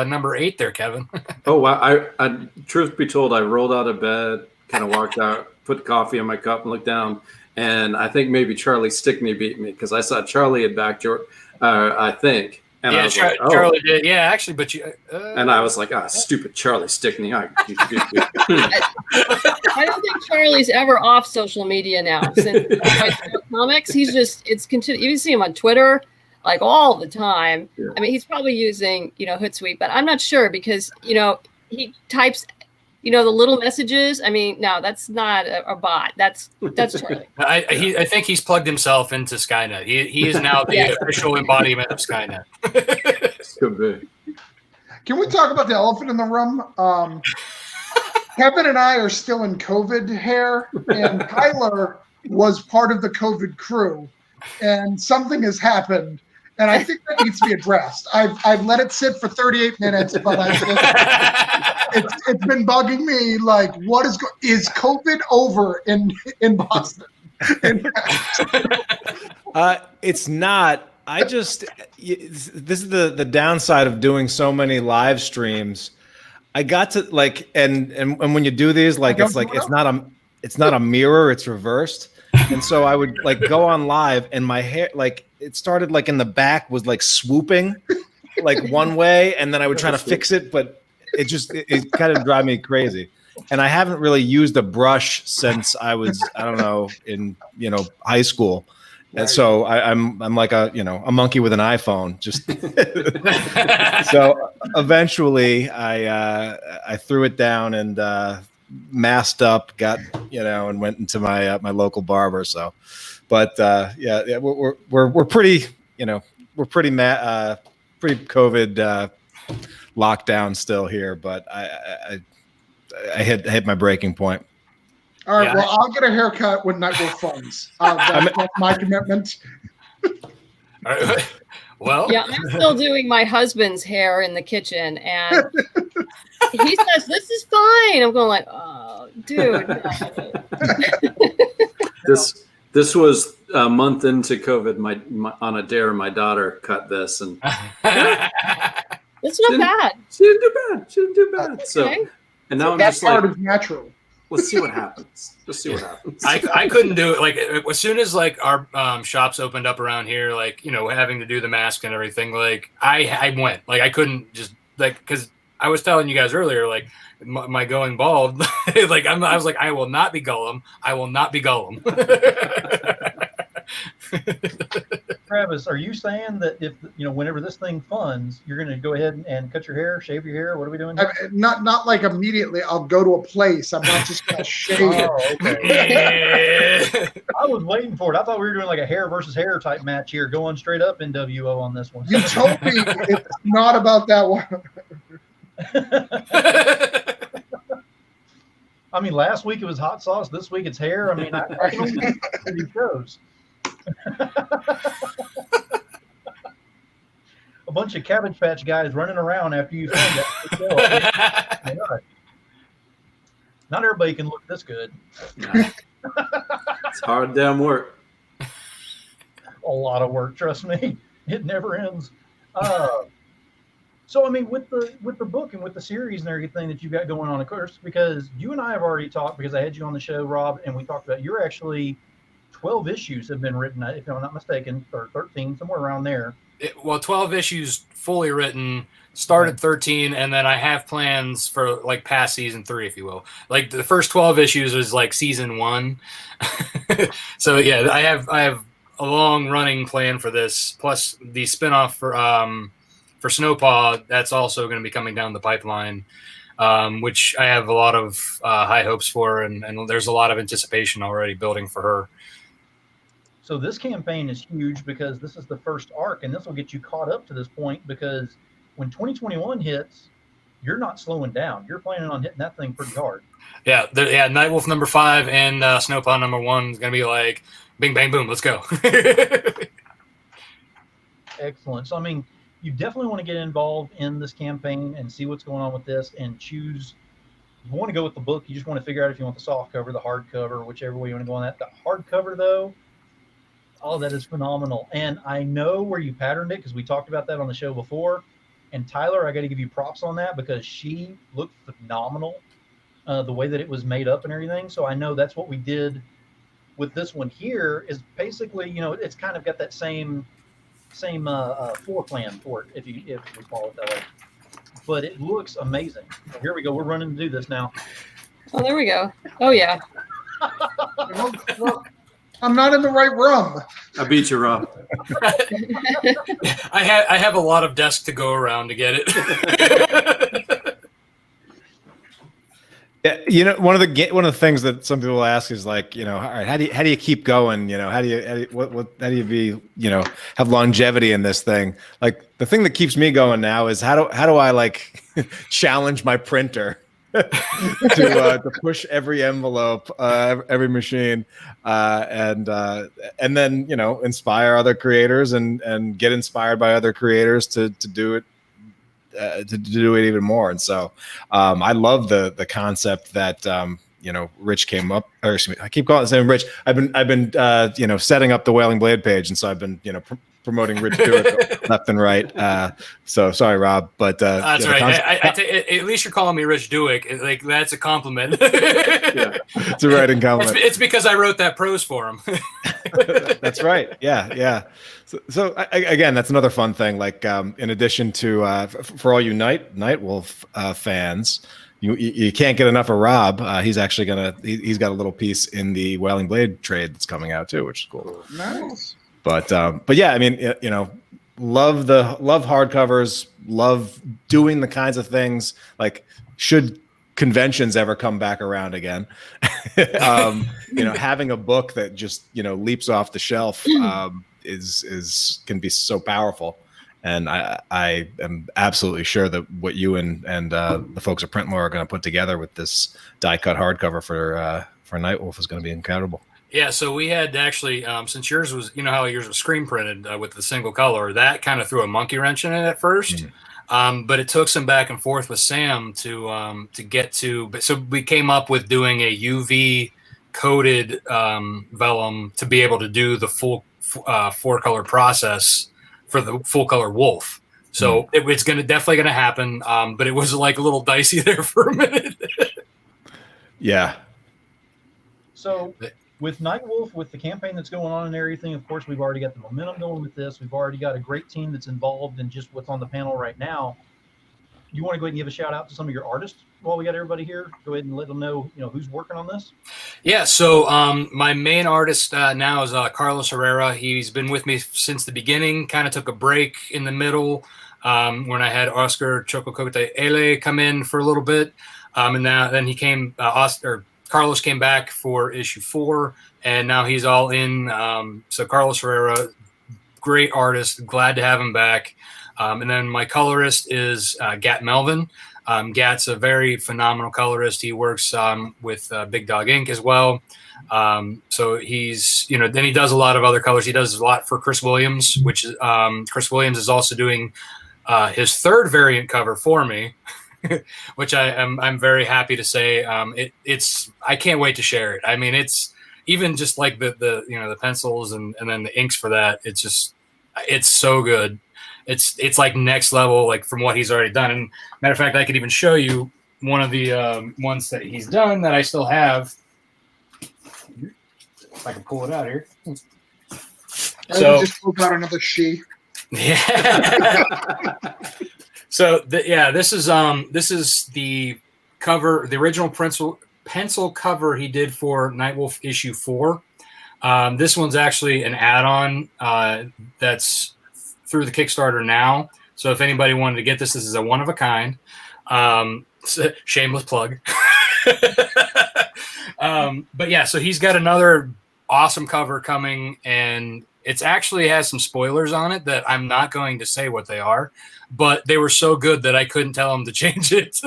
number 8 there, Kevin. Oh, wow. I truth be told, I rolled out of bed, kind of walked out, put coffee in my cup and looked down. And I think maybe Charlie Stickney beat me because I saw Charlie had backed George, I think. And I was like, oh. Charlie did. Yeah, actually, but you. And I was like, stupid Charlie Stickney. I don't think Charlie's ever off social media now. Since comics, he's just, it's continued. You see him on Twitter like all the time. Yeah. I mean, he's probably using, Hootsuite, but I'm not sure because, he types, the little messages. I mean, no, that's not a bot. That's Charlie. I think he's plugged himself into Skynet. He is now the official embodiment of Skynet. Could be. Can we talk about the elephant in the room? Kevin and I are still in COVID hair, and Tyler was part of the COVID crew, and something has happened. And I think that needs to be addressed. I've let it sit for 38 minutes, but it's been bugging me. Like, what is COVID over in Boston? It's not. This is the downside of doing so many live streams. I got to and when you do these, it's not a mirror, it's reversed. And so I would go on live and my hair, it started in the back was swooping one way. And then I would try to fix it, but it kind of drive me crazy. And I haven't really used a brush since I was, I don't know, in, high school. And so I'm like a monkey with an iPhone. Just so eventually I threw it down and masked up, got and went into my my local barber. So, but we're pretty we're pretty pretty COVID lockdown still here. But I hit my breaking point. All right. Yeah. Well, I'll get a haircut when Night Wolf funds. That's my commitment. Well, yeah, I'm still doing my husband's hair in the kitchen, and he says this is fine. I'm going oh, dude. No. This was a month into COVID. My on a dare, my daughter cut this, and it's not bad. She didn't do bad. Okay. So, and now I'm just part of natural. Let's see what happens. I couldn't do it. As soon as our shops opened up around here, having to do the mask and everything, I went. I couldn't just because I was telling you guys earlier, my going bald. I was like, I will not be Gollum. I will not be Gollum. Travis, are you saying that if whenever this thing funds, you're going to go ahead and cut your hair, shave your hair? What are we doing? Not immediately. I'll go to a place. I'm not just going to shave it. Oh, okay. I was waiting for it. I thought we were doing a hair versus hair type match here, going straight up NWO on this one. You told me it's not about that one. I mean, last week it was hot sauce. This week it's hair. I mean, I can only do these shows. A bunch of Cabbage Patch guys running around after you found that. Not everybody can look this good. It's hard damn work. A lot of work, trust me. It never ends. So I mean, with the book and with the series and everything that you've got going on, of course, because you and I have already talked, because I had you on the show, Rob, and we talked about you're actually 12 issues have been written, if I'm not mistaken, or 13, somewhere around there. 12 issues fully written, started 13, and then I have plans for past season 3, if you will. The first 12 issues is season 1. So yeah, I have a long running plan for this, plus the spinoff for Snowpaw, that's also going to be coming down the pipeline, which I have a lot of high hopes for, and there's a lot of anticipation already building for her. So this campaign is huge because this is the first arc, and this will get you caught up to this point, because when 2021 hits, you're not slowing down. You're planning on hitting that thing pretty hard. Yeah, Night Wolf number 5 and Snowpaw number 1 is going to be like bing, bang, boom, let's go. Excellent. So, I mean, you definitely want to get involved in this campaign and see what's going on with this and choose. You want to go with the book. You just want to figure out if you want the soft cover, the hard cover, whichever way you want to go on that. The hard cover, though, oh, that is phenomenal. And I know where you patterned it because we talked about that on the show before. And Tyler, I got to give you props on that because she looked phenomenal, the way that it was made up and everything. So I know that's what we did with this one here is basically, you know, it's kind of got that same floor plan for it, if you call it that way. But it looks amazing. Here we go. We're running to do this now. Oh, there we go. Oh, yeah. I'm not in the right room. I beat you, Rob. I have a lot of desks to go around to get it. Yeah, you know, one of the things that some people ask is like, you know, all right, how do you keep going? You know, how do you be, you know, have longevity in this thing? Like the thing that keeps me going now is how do I like challenge my printer to push every envelope, every machine, and then, you know, inspire other creators and get inspired by other creators to do it. To do it even more. And so I love the concept that you know, Rich came up, or excuse me, I keep calling him Rich. I've been you know, setting up the Wailing Blade page, and so I've been, you know, promoting Rich Duick left and right. So sorry, Rob, but that's yeah, right. At least you're calling me Rich Duick. Like that's a compliment. Yeah, it's a writing compliment. It's because I wrote that prose for him. That's right. Yeah. So again, that's another fun thing. Like in addition to for all you Night Wolf fans, you can't get enough of Rob. He's actually he's got a little piece in the Wailing Blade trade that's coming out too, which is cool. Nice. But yeah, I mean, you know, love hardcovers, love doing the kinds of things. Like, should conventions ever come back around again, you know, having a book that just, you know, leaps off the shelf can be so powerful. And I am absolutely sure that what you and the folks at Printlore are going to put together with this die cut hardcover for Night Wolf is going to be incredible. Yeah, so we had actually, since yours was, you know how yours was screen printed with the single color, that kind of threw a monkey wrench in it at first. But it took some back and forth with Sam to get to. So we came up with doing a UV coated vellum to be able to do the full 4-color process for the full color wolf. So it's definitely gonna happen. But it was like a little dicey there for a minute. Yeah. So with Night Wolf, with the campaign that's going on and everything, of course, we've already got the momentum going with this. We've already got a great team that's involved in just what's on the panel right now. You want to go ahead and give a shout out to some of your artists while we got everybody here? Go ahead and let them know, you know, who's working on this. Yeah. So my main artist now is Carlos Herrera. He's been with me since the beginning. Kind of took a break in the middle when I had Oscar Chococote Ele come in for a little bit, and then he came. Carlos came back for issue 4, and now he's all in. So Carlos Herrera, great artist. Glad to have him back. And then my colorist is Gat Melvin. Gat's a very phenomenal colorist. He works with Big Dog Ink as well. So he's, you know, then he does a lot of other colors. He does a lot for Chris Williams, which is Chris Williams is also doing his 3rd variant cover for me. Which I'm very happy to say. It's I can't wait to share it. I mean, it's even just like the you know, the pencils and then the inks for that. It's so good. It's like next level, like from what he's already done. And matter of fact, I could even show you one of the ones that he's done that I still have. If I can pull it out here. So just pulled out another sheet. Yeah. So this is the cover, the original pencil cover he did for Night Wolf issue 4. This one's actually an add-on that's through the Kickstarter now. So if anybody wanted to get this is a one of a kind. Shameless plug. But yeah, so he's got another awesome cover coming, and it's actually has some spoilers on it that I'm not going to say what they are, but they were so good that I couldn't tell them to change it.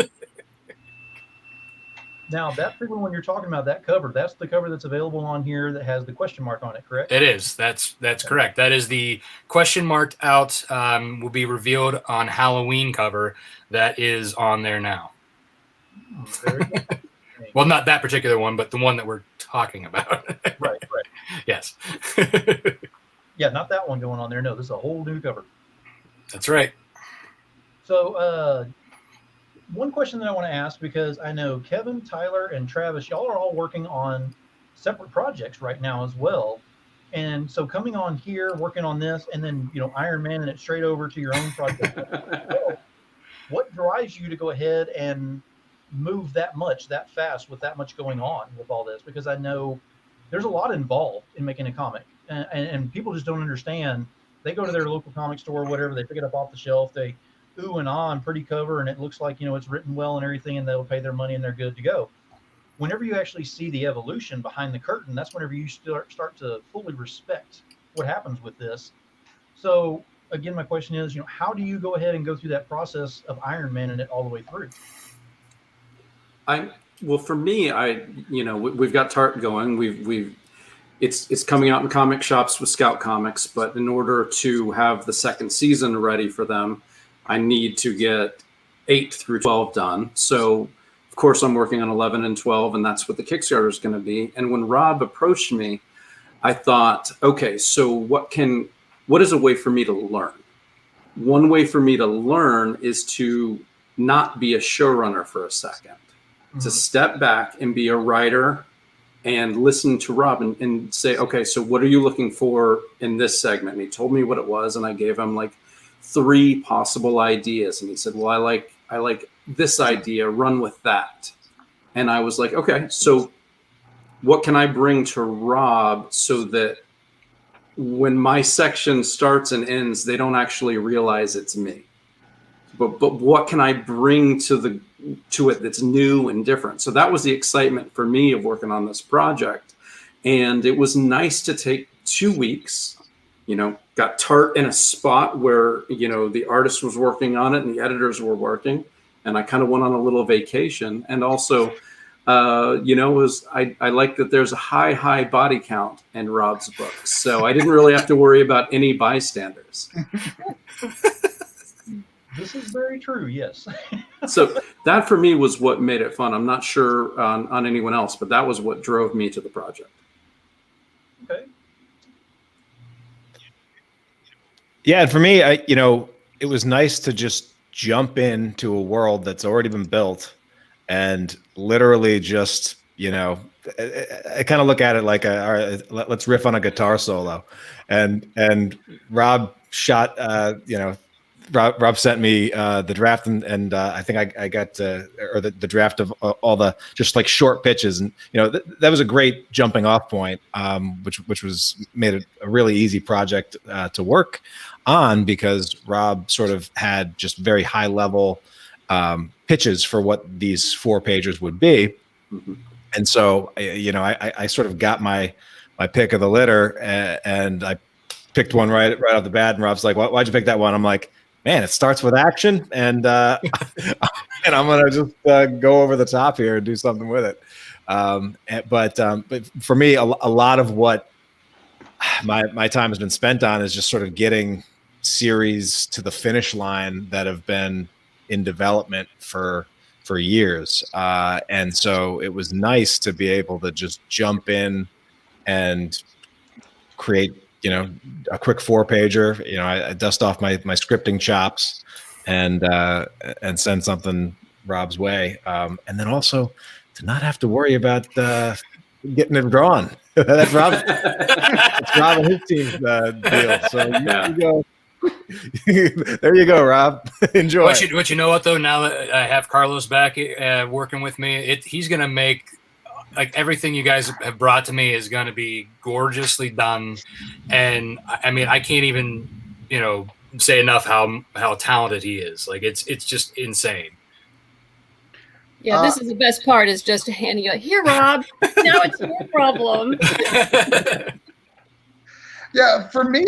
Now, that particular one you're talking about, that cover, that's the cover that's available on here that has the question mark on it, correct? It is. That's correct. That is the question marked out, will be revealed on Halloween cover that is on there now. Very good. Well, not that particular one, but the one that we're talking about. Right. Yes. Yeah, not that one going on there. No, this is a whole new cover. That's right. So, one question that I want to ask, because I know Kevin, Tyler, and Travis, y'all are all working on separate projects right now as well. And so coming on here, working on this, and then, Iron Man and it straight over to your own project. What drives you to go ahead and move that much, that fast, with that much going on with all this? Because I know there's a lot involved in making a comic, and people just don't understand. They go to their local comic store or whatever, they pick it up off the shelf, they ooh and ah and pretty cover, and it looks like it's written well and everything, and they'll pay their money and they're good to go. Whenever you actually see the evolution behind the curtain, that's whenever you start to fully respect what happens with this. So again, my question is, how do you go ahead and go through that process of Iron Man and it all the way through? Well, for me, we've got Tart going. It's coming out in comic shops with Scout Comics, but in order to have the second season ready for them, I need to get 8 through 12 done. So, of course, I'm working on 11 and 12, and that's what the Kickstarter is going to be. And when Rob approached me, I thought, okay, so what is a way for me to learn? One way for me to learn is to not be a showrunner for a second, to step back and be a writer and listen to Rob and say, okay, so what are you looking for in this segment? And he told me what it was, and I gave him like 3 possible ideas. And he said, well, I like this idea, run with that. And I was like, okay, so what can I bring to Rob so that when my section starts and ends, they don't actually realize it's me? But what can I bring to it that's new and different? So that was the excitement for me of working on this project. And it was nice to take 2 weeks, got Tart in a spot where, the artist was working on it and the editors were working. And I kind of went on a little vacation. And also, I like that there's a high body count in Rob's books. So I didn't really have to worry about any bystanders. This is very true, yes. So that for me was what made it fun. I'm not sure on anyone else, but that was what drove me to the project. Okay. Yeah, and for me, it was nice to just jump into a world that's already been built and literally just, I kind of look at it like, all right, let's riff on a guitar solo. And Rob shot, Rob sent me the draft, and I think I got the draft of all the just like short pitches, and that was a great jumping off point, which was made it a really easy project to work on, because Rob sort of had just very high level pitches for what these 4 pages would be, and so I sort of got my pick of the litter, and I picked one right off the bat, and Rob's like, "Why'd you pick that one?" I'm like, man, it starts with action, and I'm gonna just go over the top here and do something with it. But for me, a lot of what my time has been spent on is just sort of getting series to the finish line that have been in development for years, and so it was nice to be able to just jump in and create a quick 4-pager. I dust off my scripting chops and send something Rob's way. And then also to not have to worry about getting it drawn. That's Rob and his team's deal. So you go. There you go, Rob. Enjoy. But you know what, though? Now that I have Carlos back working with me, he's going to make everything you guys have brought to me is going to be gorgeously done. And I mean, I can't even, say enough how talented he is. It's just insane. Yeah, this is the best part, is just handing you like, here, Rob, now it's your problem. Yeah, for me,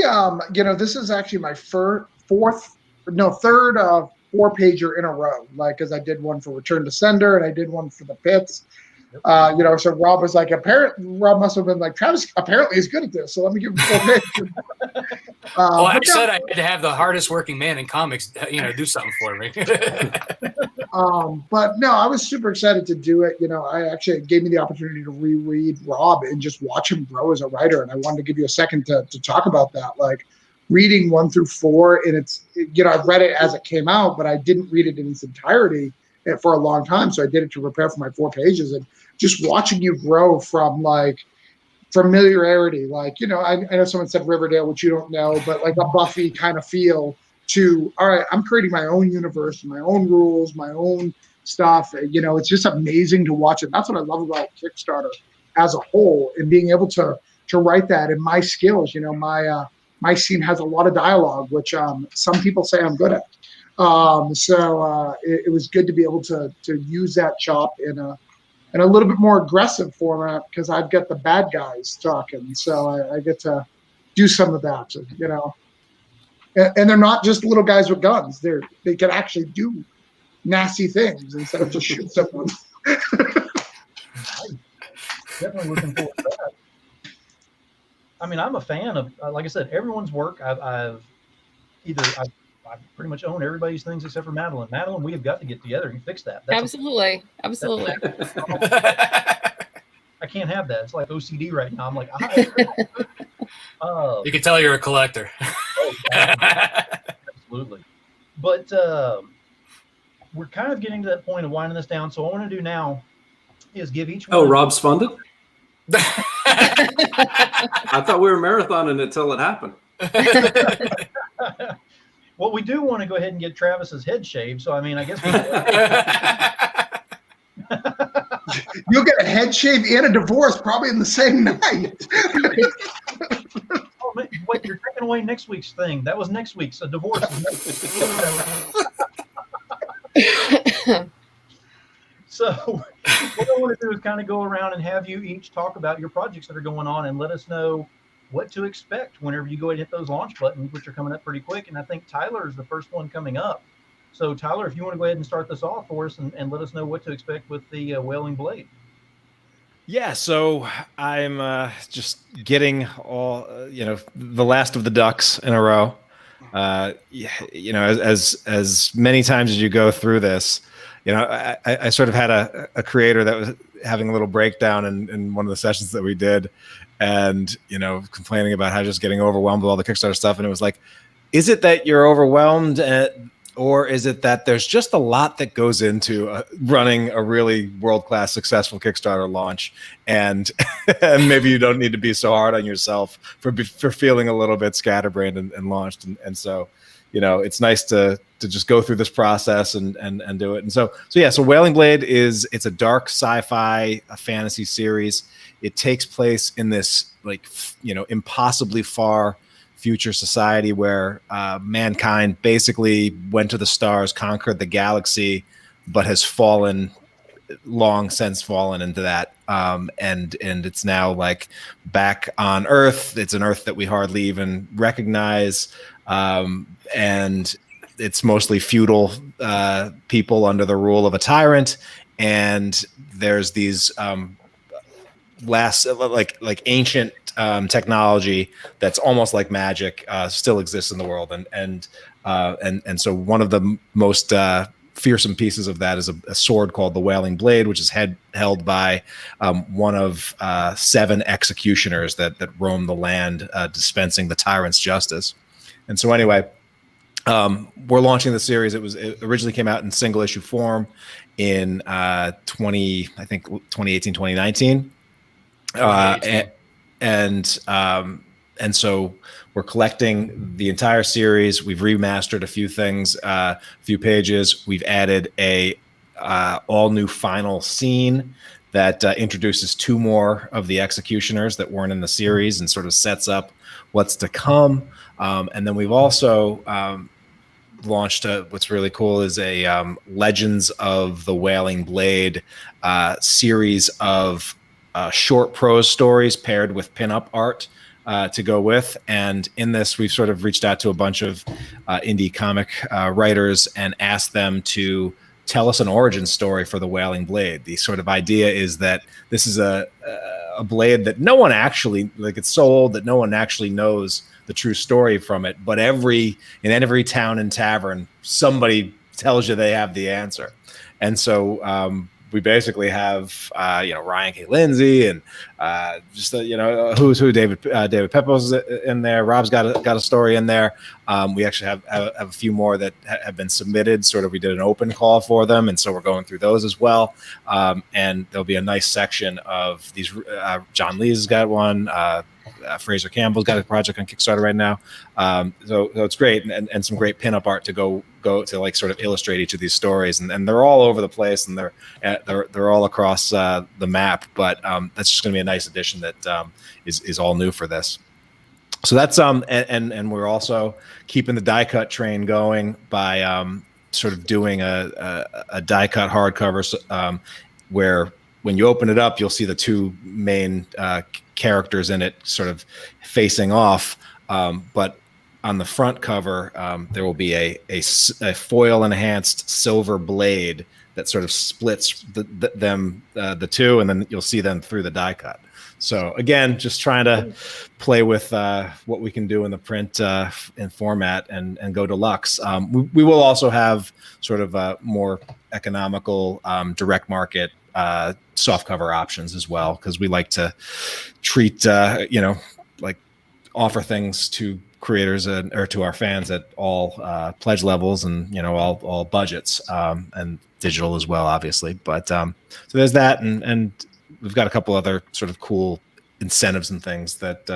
this is actually my third 4-pager in a row. Like, because I did one for Return to Sender and I did one for the Pits. So Rob was like, Rob must have been like, Travis apparently is good at this, so let me give him 4 pages. Well, I said I had to have the hardest working man in comics, do something for me. But no, I was super excited to do it. It gave me the opportunity to reread Rob and just watch him grow as a writer. And I wanted to give you a second to talk about that. Like, reading 1 through 4, and I've read it as it came out, but I didn't read it in its entirety for a long time. So I did it to prepare for my 4 pages, and just watching you grow from like familiarity, like, I know someone said Riverdale, which you don't know, but like a Buffy kind of feel, to, all right, I'm creating my own universe, my own rules, my own stuff. It's just amazing to watch it. That's what I love about Kickstarter as a whole, and being able to write that. And my skills, my scene has a lot of dialogue, which some people say I'm good at. So it was good to be able to use that chop in a little bit more aggressive format, because I've got the bad guys talking. So I get to do some of that, and they're not just little guys with guns. They can actually do nasty things instead of just shoot someone. Definitely looking forward to that. I mean, I'm a fan of, like I said, everyone's work. I've pretty much own everybody's things except for Madeline. Madeline, we have got to get together and fix that. Absolutely. I can't have that. It's like OCD right now. I'm like, you can tell you're a collector. Absolutely. But we're kind of getting to that point of winding this down. So what I want to do now is give each one. Oh, Rob's funded? I thought we were marathoning until it happened. Well, we do want to go ahead and get Travis's head shaved. So, I mean, I guess you'll get a head shave and a divorce probably in the same night. Oh, man, wait, you're taking away next week's thing. That was next week's. A divorce is next week. So what I want to do is kind of go around and have you each talk about your projects that are going on, and let us know what to expect whenever you go and hit those launch buttons, which are coming up pretty quick. And I think Tyler is the first one coming up. So Tyler, if you want to go ahead and start this off for us and let us know what to expect with the Wailing Blade. Yeah, so I'm just getting all, the last of the ducks in a row. As many times as you go through this, I sort of had a creator that was having a little breakdown in one of the sessions that we did, and complaining about how just getting overwhelmed with all the Kickstarter stuff. And it was like, is it that you're overwhelmed, or is it that there's just a lot that goes into running a really world-class successful Kickstarter launch, and and maybe you don't need to be so hard on yourself for feeling a little bit scatterbrained and launched, and so it's nice to just go through this process and do it. And so Wailing Blade it's a dark sci-fi fantasy series. It takes place in this impossibly far future society where mankind basically went to the stars, conquered the galaxy, but has long since fallen into that. And it's now like back on Earth. It's an Earth that we hardly even recognize. And it's mostly feudal people under the rule of a tyrant. And there's these ancient technology that's almost like magic still exists in the world. And so one of the most fearsome pieces of that is a sword called the Wailing Blade, which is held by one of 7 executioners that roam the land, dispensing the tyrant's justice. And so anyway, we're launching the series. It originally came out in single issue form in 2018, 2019. And so we're collecting the entire series. We've remastered a few things, a few pages. We've added a all new final scene that introduces 2 more of the executioners that weren't in the series and sort of sets up what's to come. And then we've also launched what's really cool is a Legends of the Wailing Blade series of short prose stories paired with pinup art to go with. And in this, we've sort of reached out to a bunch of indie comic writers and asked them to tell us an origin story for the Wailing Blade. The sort of idea is that this is a blade that no one actually, like, it's so old that no one actually knows the true story from it. But in every town and tavern, somebody tells you they have the answer. And so we basically have, Ryan K. Lindsay and just who's who. David Peppo's in there. Rob's got a story in there. We actually have a few more that have been submitted. Sort of, we did an open call for them, and so we're going through those as well. And there'll be a nice section of these. John Lee's got one. Fraser Campbell's got a project on Kickstarter right now. So it's great, and some great pinup art to go to, like, sort of illustrate each of these stories, and they're all over the place, and they're all across the map. But that's just going to be a nice addition that is all new for this. So that's and we're also keeping the die cut train going by sort of doing a die cut hardcover where when you open it up, you'll see the two main characters in it sort of facing off, but on the front cover there will be a foil enhanced silver blade that sort of splits the two, and then you'll see them through the die cut. So again, just trying to play with what we can do in the print and format and go deluxe. We will also have sort of more economical direct market softcover options as well, because we like to treat like offer things to creators or to our fans at all pledge levels and all budgets, and digital as well, obviously. But so there's that, and we've got a couple other sort of cool incentives and things that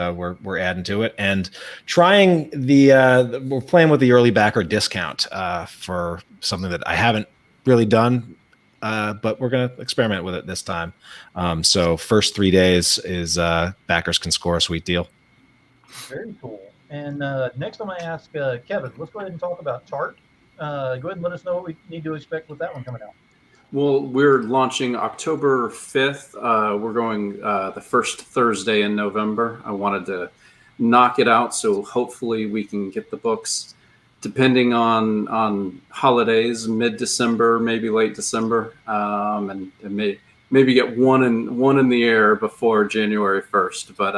we're adding to it, and trying we're playing with the early backer discount for something that I haven't really done. But we're going to experiment with it this time. So first 3 days is backers can score a sweet deal. Very cool. And next I'm going to ask Kevin, let's go ahead and talk about Tart. Go ahead and let us know what we need to expect with that one coming out. Well, we're launching October 5th. We're going the first Thursday in November. I wanted to knock it out, so hopefully we can get the books, depending on holidays, mid-December, maybe late December, and maybe get one in the air before January 1st. But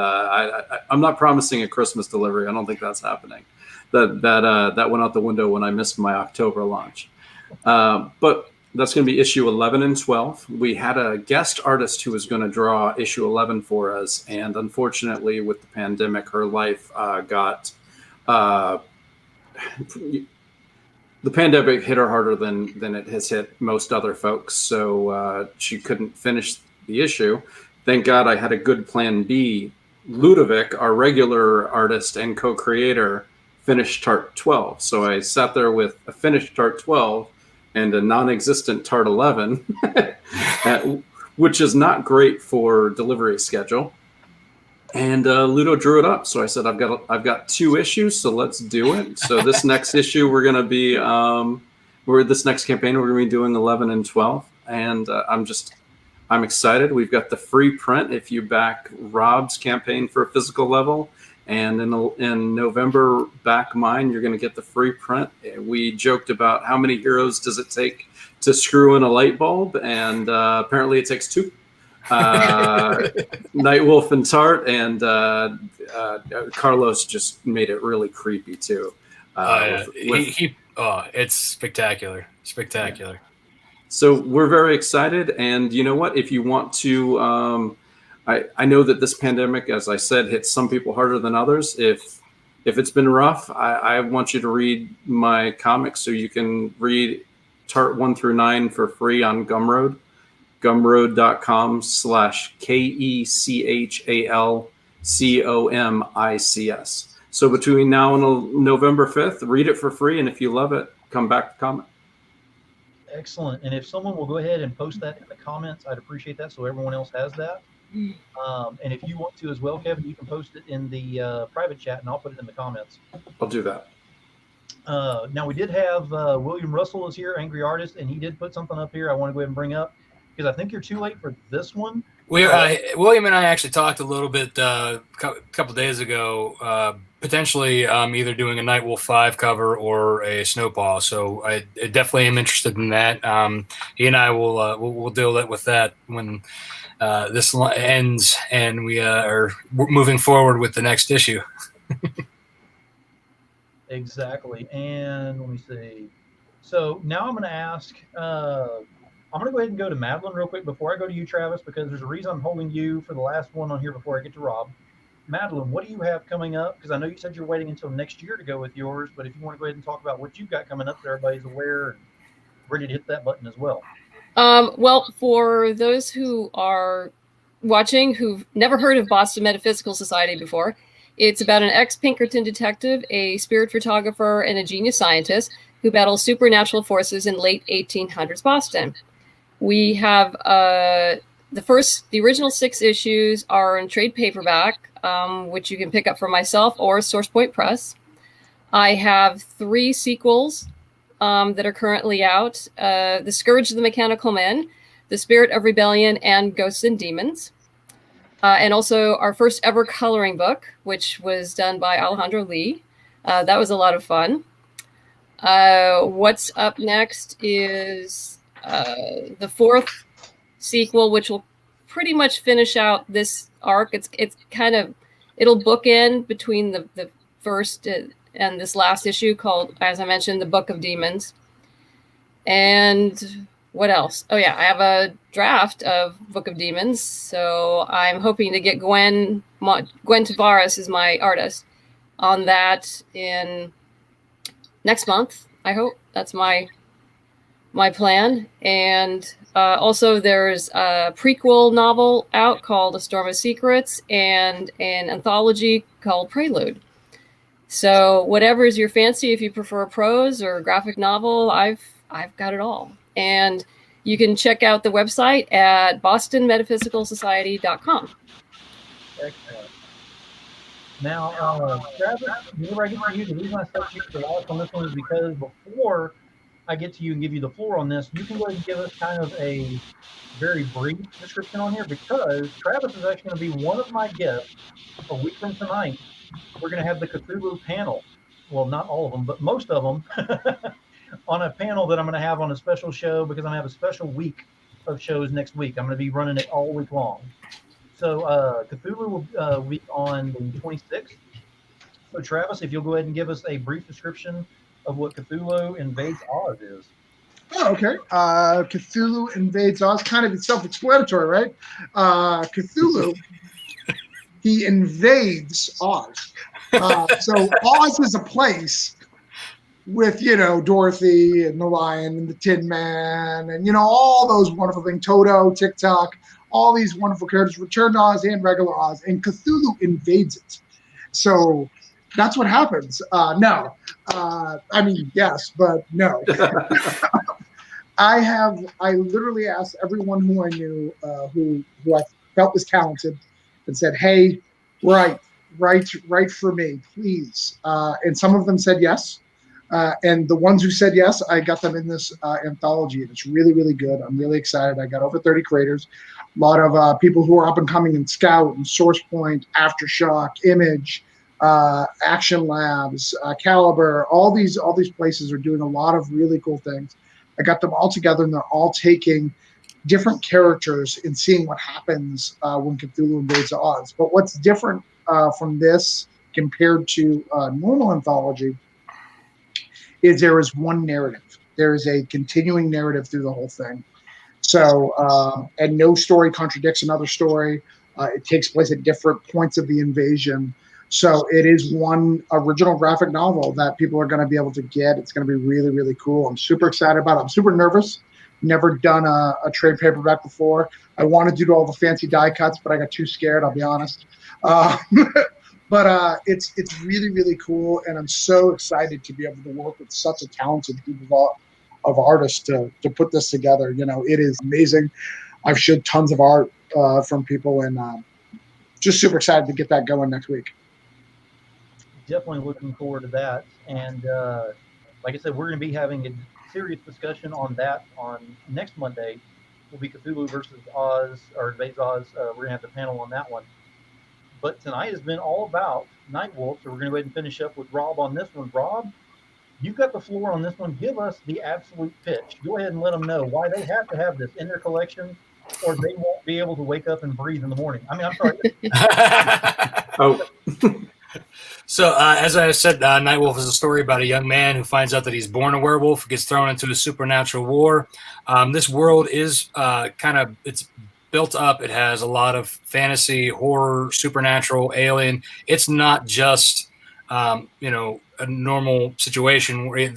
I'm not promising a Christmas delivery. I don't think that's happening. That went out the window when I missed my October launch. But that's going to be issue 11 and 12. We had a guest artist who was going to draw issue 11 for us, and unfortunately, with the pandemic, her life got. The pandemic hit her harder than it has hit most other folks, so she couldn't finish the issue. Thank God I had a good plan B. Ludovic, our regular artist and co-creator, finished Tart 12. So I sat there with a finished Tart 12 and a non-existent Tart 11, which is not great for delivery schedule. And Ludo drew it up. So I said, I've got 2 issues, so let's do it. So this next issue, we're going to be, this next campaign, we're going to be doing 11 and 12. And I'm excited. We've got the free print if you back Rob's campaign for a physical level. And in November, back mine, you're going to get the free print. We joked about how many heroes does it take to screw in a light bulb. And apparently it takes 2. Night Wolf and Tart, and Carlos just made it really creepy too. It's spectacular. Yeah. So we're very excited, and you know what? If you want to, I know that this pandemic, as I said, hits some people harder than others. If it's been rough, I want you to read my comics, so you can read Tart 1 through 9 for free on Gumroad. Gumroad.com/KECHALCOMICS. So between now and November 5th, read it for free, and if you love it, come back to comment. Excellent. And if someone will go ahead and post that in the comments, I'd appreciate that, so everyone else has that. And if you want to as well, Kevin, you can post it in the private chat, and I'll put it in the comments. I'll do that. Now we did have William Russell is here, Angry Artist, and he did put something up here I want to go ahead and bring up because I think you're too late for this one. William and I actually talked a little bit a couple days ago, potentially either doing a Night Wolf 5 cover or a Snowpaw. So I definitely am interested in that. He and I will deal with that when this ends and we are moving forward with the next issue. Exactly. And let me see. So now I'm going to ask. I'm going to go ahead and go to Madeline real quick before I go to you, Travis, because there's a reason I'm holding you for the last one on here before I get to Rob. Madeline, what do you have coming up? Because I know you said you're waiting until next year to go with yours, but if you want to go ahead and talk about what you've got coming up so everybody's aware and ready to hit that button as well. Well, for those who are watching who've never heard of Boston Metaphysical Society before, it's about an ex-Pinkerton detective, a spirit photographer, and a genius scientist who battle supernatural forces in late 1800s Boston. We have the original 6 issues are in trade paperback, which you can pick up from myself or SourcePoint Press. I have 3 sequels that are currently out: The Scourge of the Mechanical Men, The Spirit of Rebellion, and Ghosts and Demons. And also our first ever coloring book, which was done by Alejandro Lee. That was a lot of fun. What's up next is the 4th sequel, which will pretty much finish out this arc. It's kind of, it'll bookend between the first and this last issue called, as I mentioned, The Book of Demons. And what else? Oh yeah, I have a draft of Book of Demons, so I'm hoping to get Gwen Tavares is my artist on that in next month. I hope that's my plan. And also there's a prequel novel out called A Storm of Secrets and an anthology called Prelude. So whatever is your fancy, if you prefer prose or graphic novel, I've got it all. And you can check out the website at bostonmetaphysicalsociety.com. Excellent. Now, Travis, before I get to you, the reason I set you for last on this one is because before I get to you and give you the floor on this, you can go ahead and give us kind of a very brief description on here, because Travis is actually going to be one of my guests a week from tonight. We're going to have the Cthulhu panel. Well, not all of them, but most of them on a panel that I'm going to have on a special show, because I'm going to have a special week of shows next week. I'm going to be running it all week long. So Cthulhu will be on the 26th. So Travis, if you'll go ahead and give us a brief description of what Cthulhu Invades Oz is. Oh, okay. Cthulhu Invades Oz, kind of self-explanatory, right? Cthulhu, he invades Oz. So Oz is a place with, Dorothy and the Lion and the Tin Man and, all those wonderful things, Toto, TikTok, all these wonderful characters, Return to Oz and regular Oz, and Cthulhu invades it. So that's what happens. No. I mean, yes, but no. I literally asked everyone who I knew, who I felt was talented, and said, hey, write for me, please. And some of them said yes. And the ones who said yes, I got them in this anthology, and it's really, really good. I'm really excited. I got over 30 creators, a lot of people who are up and coming in Scout and SourcePoint, Aftershock, Image, Action Labs, Caliber. All these places are doing a lot of really cool things. I got them all together, and they're all taking different characters and seeing what happens when Cthulhu invades Oz. But what's different from this compared to normal anthology is there is one narrative. There is a continuing narrative through the whole thing. So, and no story contradicts another story. It takes place at different points of the invasion. So it is one original graphic novel that people are going to be able to get. It's going to be really, really cool. I'm super excited about it. I'm super nervous. Never done a trade paperback before. I wanted to do all the fancy die cuts, but I got too scared, I'll be honest. But it's really, really cool, and I'm so excited to be able to work with such a talented group of artists to put this together. It is amazing. I've showed tons of art from people, and just super excited to get that going next week. definitely looking forward to that. And like I said, we're going to be having a serious discussion on that on next Monday. Will be Cthulhu versus Oz or Invades Oz. We're going to have the panel on that one. But tonight has been all about Night Wolf, so we're going to go ahead and finish up with Rob on this one. Rob, you've got the floor on this one. Give us the absolute pitch. Go ahead and let them know why they have to have this in their collection, or they won't be able to wake up and breathe in the morning. I mean, I'm sorry. Oh, So, as I said, Night Wolf is a story about a young man who finds out that he's born a werewolf, gets thrown into a supernatural war. This world is it's built up. It has a lot of fantasy, horror, supernatural, alien. It's not just, a normal situation where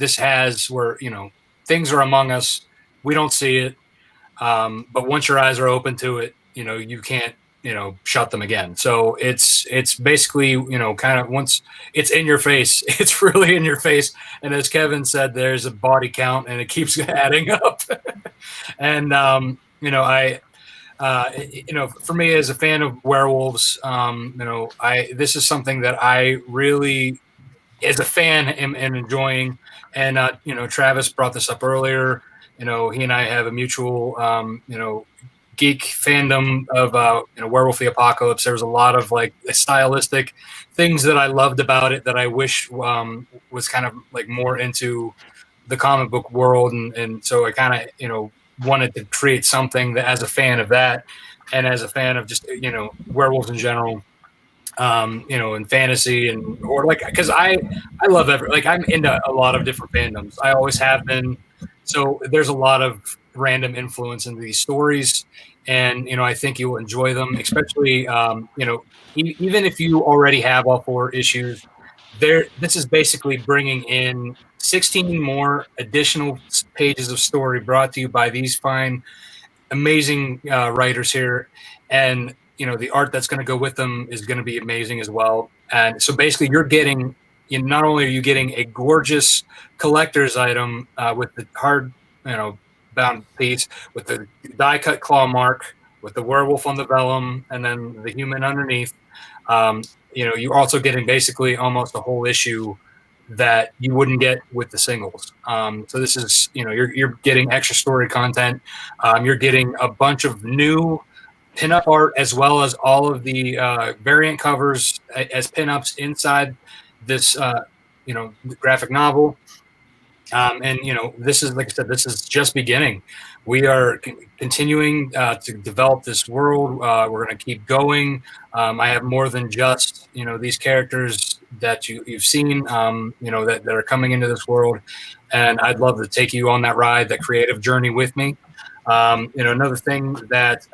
things are among us. We don't see it. But once your eyes are open to it, you can't, shut them again. So it's basically, kind of once it's in your face, it's really in your face. And as Kevin said, there's a body count and it keeps adding up. And, for me as a fan of werewolves, this is something that I really, as a fan, am enjoying. And, Travis brought this up earlier. He and I have a mutual, geek fandom of Werewolf the Apocalypse. There was a lot of like stylistic things that I loved about it that I wish was kind of like more into the comic book world, and so I kind of wanted to create something that, as a fan of that, and as a fan of just werewolves in general, and fantasy or because I love I'm into a lot of different fandoms. I always have been. So there's a lot of random influence in these stories, and I think you'll enjoy them, especially even if you already have all 4 issues. This is basically bringing in 16 more additional pages of story brought to you by these fine, amazing writers here, and the art that's going to go with them is going to be amazing as well. And so basically, you're getting. Not only are you getting a gorgeous collector's item with the hard, bound piece, with the die-cut claw mark, with the werewolf on the vellum, and then the human underneath, you're also getting basically almost a whole issue that you wouldn't get with the singles. So this is, you're getting extra story content. You're getting a bunch of new pinup art, as well as all of the variant covers as pinups inside this graphic novel, and this is, like I said, this is just beginning. We are continuing to develop this world. We're going to keep going. I have more than just these characters that you've seen, that are coming into this world, and I'd love to take you on that ride, that creative journey with me. Another thing that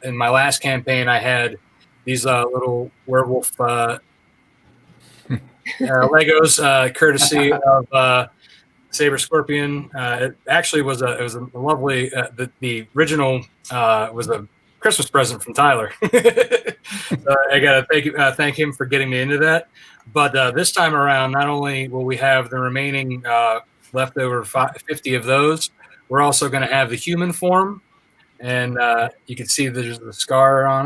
in my last campaign, I had these little werewolf Legos, courtesy of Saber Scorpion. It actually was a lovely. The original was a Christmas present from Tyler. I gotta thank him for getting me into that. But this time around, not only will we have the remaining leftover 50 of those, we're also going to have the human form, and you can see there's the scar on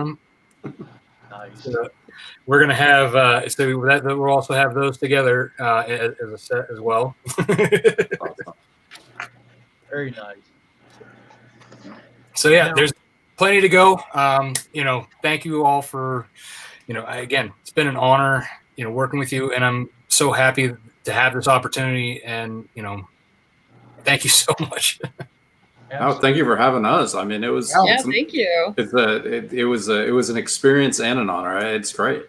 them. Nice. So, we're going to have we'll also have those together as a set as well. Very nice. So yeah, there's plenty to go. Thank you all for, again, it's been an honor, working with you, and I'm so happy to have this opportunity, and thank you so much. Oh, thank you for having us. I mean, it was. Yeah, thank you. It was an experience and an honor. It's great.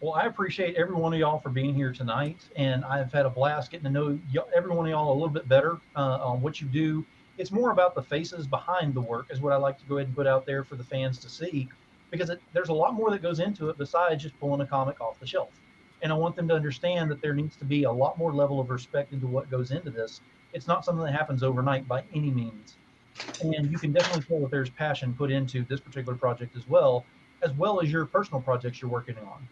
Well, I appreciate every one of y'all for being here tonight, and I've had a blast getting to know every one of y'all a little bit better on what you do. It's more about the faces behind the work is what I like to go ahead and put out there for the fans to see, because there's a lot more that goes into it besides just pulling a comic off the shelf. And I want them to understand that there needs to be a lot more level of respect into what goes into this. It's not something that happens overnight by any means. And you can definitely feel that there's passion put into this particular project as well as your personal projects you're working on.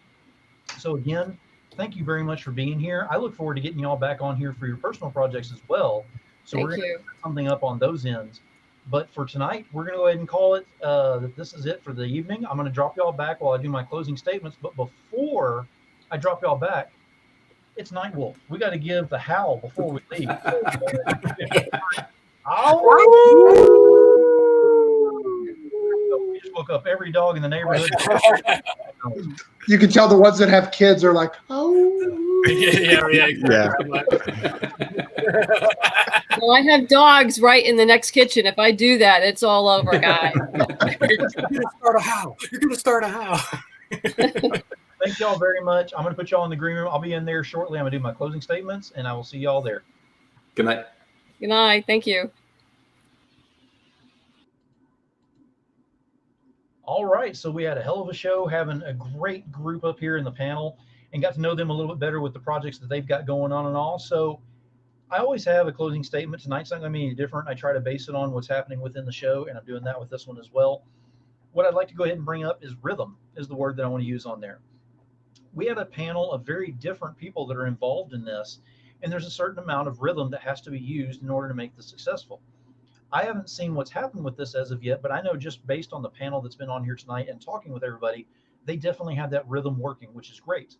So again, thank you very much for being here. I look forward to getting you all back on here for your personal projects as well. So we're going to set something up on those ends. But for tonight, we're going to go ahead and call it that this is it for the evening. I'm going to drop y'all back while I do my closing statements. But before I drop y'all back. It's Night Wolf. We got to give the howl before we leave. We just woke up every dog in the neighborhood. You can tell the ones that have kids are like, oh. Yeah. Well, I have dogs right in the next kitchen. If I do that, it's all over, guys. You're gonna start a howl. You're gonna start a howl. Thank y'all very much. I'm going to put y'all in the green room. I'll be in there shortly. I'm going to do my closing statements, and I will see y'all there. Good night. Good night. Thank you. All right, so we had a hell of a show, having a great group up here in the panel, and got to know them a little bit better with the projects that they've got going on and all. So I always have a closing statement. Tonight's not going to be any different. I try to base it on what's happening within the show, and I'm doing that with this one as well. What I'd like to go ahead and bring up is rhythm is the word that I want to use on there. We have a panel of very different people that are involved in this, and there's a certain amount of rhythm that has to be used in order to make this successful. I haven't seen what's happened with this as of yet, but I know just based on the panel that's been on here tonight and talking with everybody, they definitely have that rhythm working, which is great.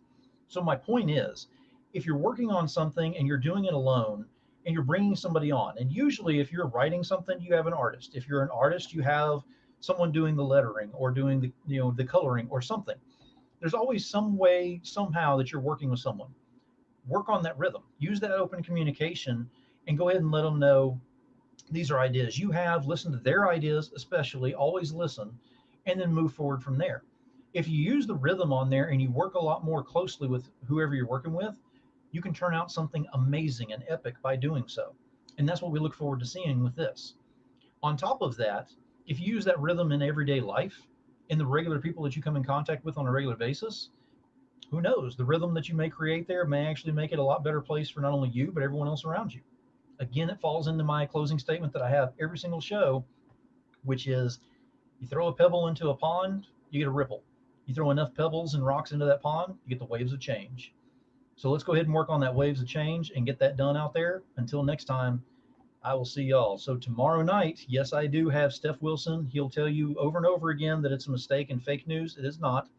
So my point is, if you're working on something and you're doing it alone and you're bringing somebody on, and usually if you're writing something, you have an artist. If you're an artist, you have someone doing the lettering or doing the, the coloring or something. There's always some way, somehow, that you're working with someone. Work on that rhythm. Use that open communication and go ahead and let them know these are ideas you have. Listen to their ideas, especially. Always listen, and then move forward from there. If you use the rhythm on there and you work a lot more closely with whoever you're working with, you can turn out something amazing and epic by doing so. And that's what we look forward to seeing with this. On top of that, if you use that rhythm in everyday life, in the regular people that you come in contact with on a regular basis, who knows? The rhythm that you may create there may actually make it a lot better place for not only you, but everyone else around you. Again, it falls into my closing statement that I have every single show, which is you throw a pebble into a pond, you get a ripple. You throw enough pebbles and rocks into that pond, you get the waves of change. So let's go ahead and work on that waves of change and get that done out there. Until next time, I will see y'all. So tomorrow night, yes, I do have Steph Wilson. He'll tell you over and over again that it's a mistake and fake news. It is not.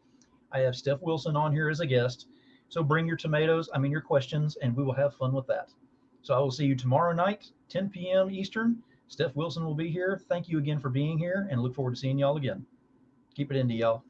I have Steph Wilson on here as a guest. So bring your tomatoes, your questions, and we will have fun with that. So I will see you tomorrow night, 10 p.m. Eastern. Steph Wilson will be here. Thank you again for being here, and look forward to seeing y'all again. Keep it indie, y'all.